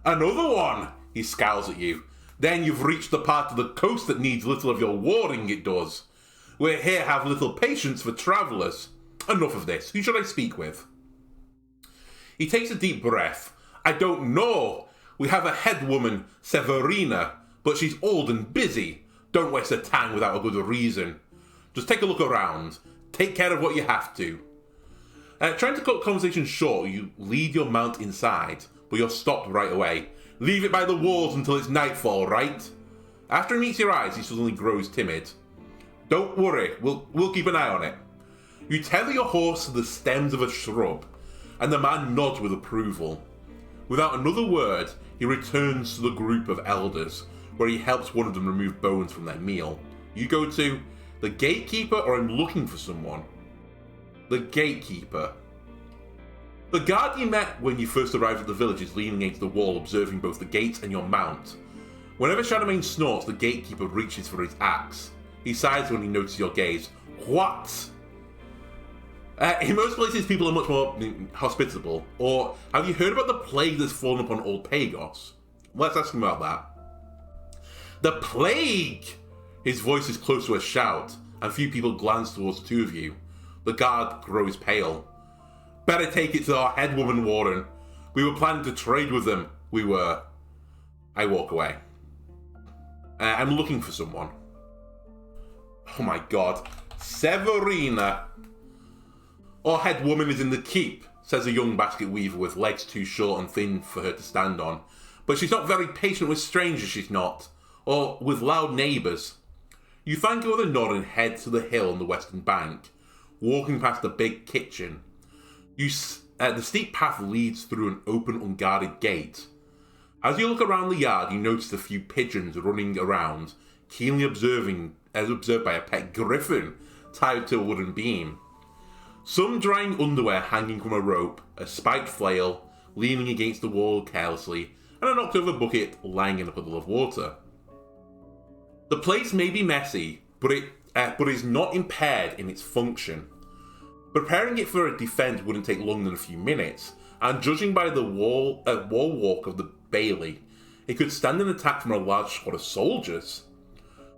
Another one! He scowls at you. Then you've reached the part of the coast that needs little of your warding, it does. We're here have little patience for travellers. Enough of this. Who should I speak with? He takes a deep breath. I don't know. We have a head woman, Severina, but she's old and busy. Don't waste her time without a good reason. Just take a look around. Take care of what you have to. Trying to cut conversation short, you lead your mount inside, but you're stopped right away. Leave it by the walls until it's nightfall, right? After he meets your eyes, he suddenly grows timid. Don't worry, we'll keep an eye on it. You tether your horse to the stems of a shrub, and the man nods with approval. Without another word, he returns to the group of elders, where he helps one of them remove bones from their meal. You go to the gatekeeper, or I'm looking for someone. The gatekeeper. The guard you met when you first arrived at the village is leaning against the wall, observing both the gates and your mount. Whenever Shadowmane snorts, the gatekeeper reaches for his axe. He sighs when he notices your gaze. What? In most places, people are much more hospitable. Or, have you heard about the plague that's fallen upon old Pagos? Let's ask him about that. The plague! His voice is close to a shout, and few people glance towards the two of you. The guard grows pale. Better take it to our head woman, Warden. We were planning to trade with them. We were. I walk away. I'm looking for someone. Oh my god. Severina. Our head woman is in the keep, says a young basket weaver with legs too short and thin for her to stand on. But she's not very patient with strangers, she's not. Or with loud neighbours. You thank her with a nod and head to the hill on the western bank, walking past the big kitchen. The steep path leads through an open, unguarded gate. As you look around the yard, you notice a few pigeons running around, keenly observed by a pet griffin tied to a wooden beam. Some drying underwear hanging from a rope, a spiked flail leaning against the wall carelessly, and a knocked-over bucket lying in a puddle of water. The place may be messy, but it is not impaired in its function. Preparing it for a defense wouldn't take longer than a few minutes, and judging by the wall walk of the bailey, it could stand an attack from a large squad of soldiers.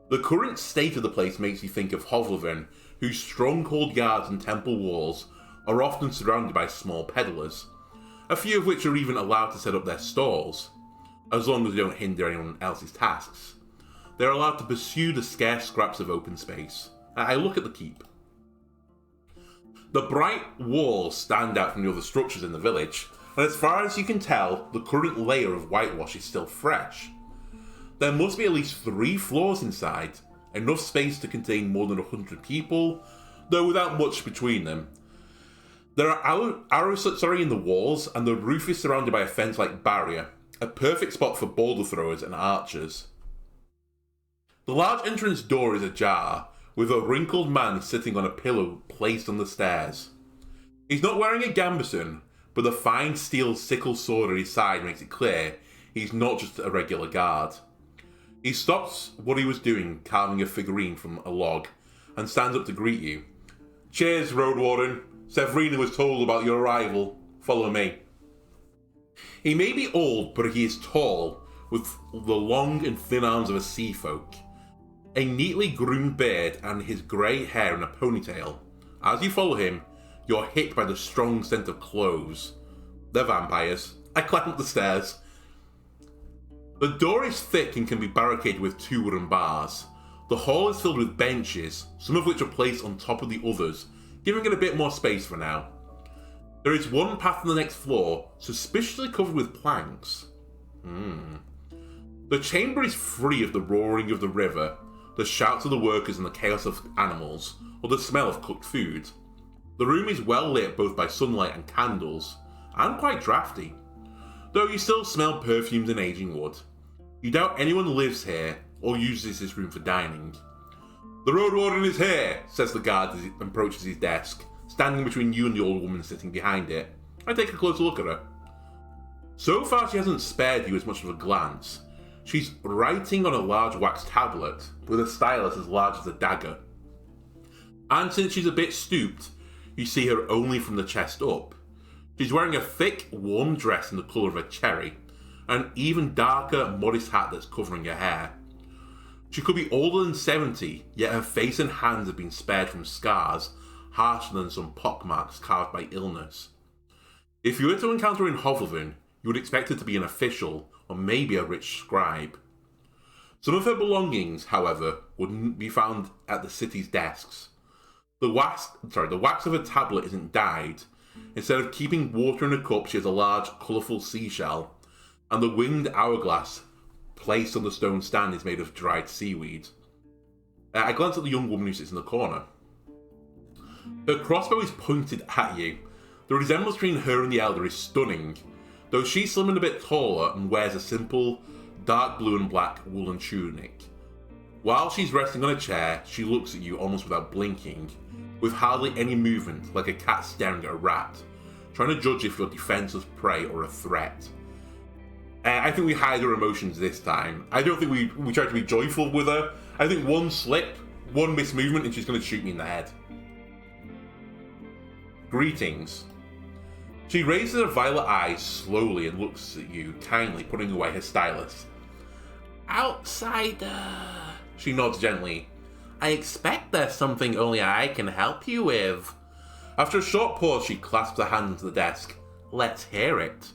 The current state of the place makes you think of Hovleven, whose stronghold yards and temple walls are often surrounded by small peddlers, a few of which are even allowed to set up their stalls, as long as they don't hinder anyone else's tasks. They're allowed to pursue the scarce scraps of open space. I look at the keep. The bright walls stand out from the other structures in the village, and as far as you can tell, the current layer of whitewash is still fresh. There must be at least 3 floors inside, enough space to contain more than 100 people, though without much between them. There are arrows in the walls, and the roof is surrounded by a fence-like barrier, a perfect spot for boulder throwers and archers. The large entrance door is ajar, with a wrinkled man sitting on a pillow placed on the stairs. He's not wearing a gambeson, but the fine steel sickle sword at his side makes it clear he's not just a regular guard. He stops what he was doing, carving a figurine from a log, and stands up to greet you. Cheers, Roadwarden. Severina was told about your arrival. Follow me. He may be old, but he is tall, with the long and thin arms of a sea folk, a neatly groomed beard, and his grey hair in a ponytail. As you follow him, you're hit by the strong scent of cloves. They're vampires. I climb up the stairs. The door is thick and can be barricaded with 2 wooden bars. The hall is filled with benches, some of which are placed on top of the others, giving it a bit more space for now. There is one path on the next floor, suspiciously covered with planks. The chamber is free of the roaring of the river, the shouts of the workers and the chaos of animals, or the smell of cooked food. The room is well lit both by sunlight and candles, and quite drafty, though you still smell perfumes and aging wood. You doubt anyone lives here, or uses this room for dining. "The Roadwarden is here," says the guard as he approaches his desk, standing between you and the old woman sitting behind it. I take a closer look at her. So far she hasn't spared you as much of a glance. She's writing on a large wax tablet, with a stylus as large as a dagger. And since she's a bit stooped, you see her only from the chest up. She's wearing a thick, warm dress in the colour of a cherry, and an even darker, modest hat that's covering her hair. She could be older than 70, yet her face and hands have been spared from scars harsher than some pockmarks carved by illness. If you were to encounter her in Hovelvin, you would expect her to be an official, or maybe a rich scribe. Some of her belongings, however, wouldn't be found at the city's desks. The wax of a tablet isn't dyed. Instead of keeping water in a cup, she has a large, colourful seashell, and the winged hourglass placed on the stone stand is made of dried seaweed. I glance at the young woman who sits in the corner. Her crossbow is pointed at you. The resemblance between her and the elder is stunning, though she's slim and a bit taller and wears a simple, dark blue and black woolen tunic. While she's resting on a chair, she looks at you almost without blinking, with hardly any movement, like a cat staring at a rat, trying to judge if you're defenseless prey or a threat. I think we hide her emotions this time. I don't think we try to be joyful with her. I think one slip, one mismovement, and she's going to shoot me in the head. "Greetings." She raises her violet eyes slowly and looks at you kindly, putting away her stylus. "Outsider," she nods gently. "I expect there's something only I can help you with." After a short pause, she clasps her hands to the desk. "Let's hear it."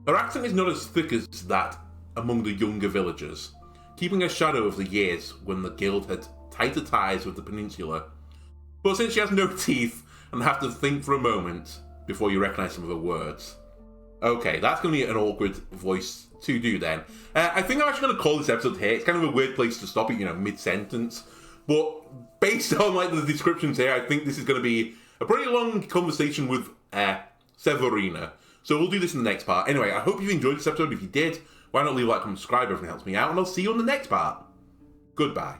Her accent is not as thick as that among the younger villagers, keeping a shadow of the years when the guild had tighter ties with the peninsula. But since she has no teeth and have to think for a moment before you recognise some of her words. Okay, that's going to be an awkward voice to do then. I think I'm actually going to call this episode here. It's kind of a weird place to stop it, mid-sentence. But based on the descriptions here, I think this is going to be a pretty long conversation with Severina. So we'll do this in the next part. Anyway, I hope you enjoyed this episode. If you did, why not leave a like, comment, subscribe? Everything helps me out. And I'll see you on the next part. Goodbye.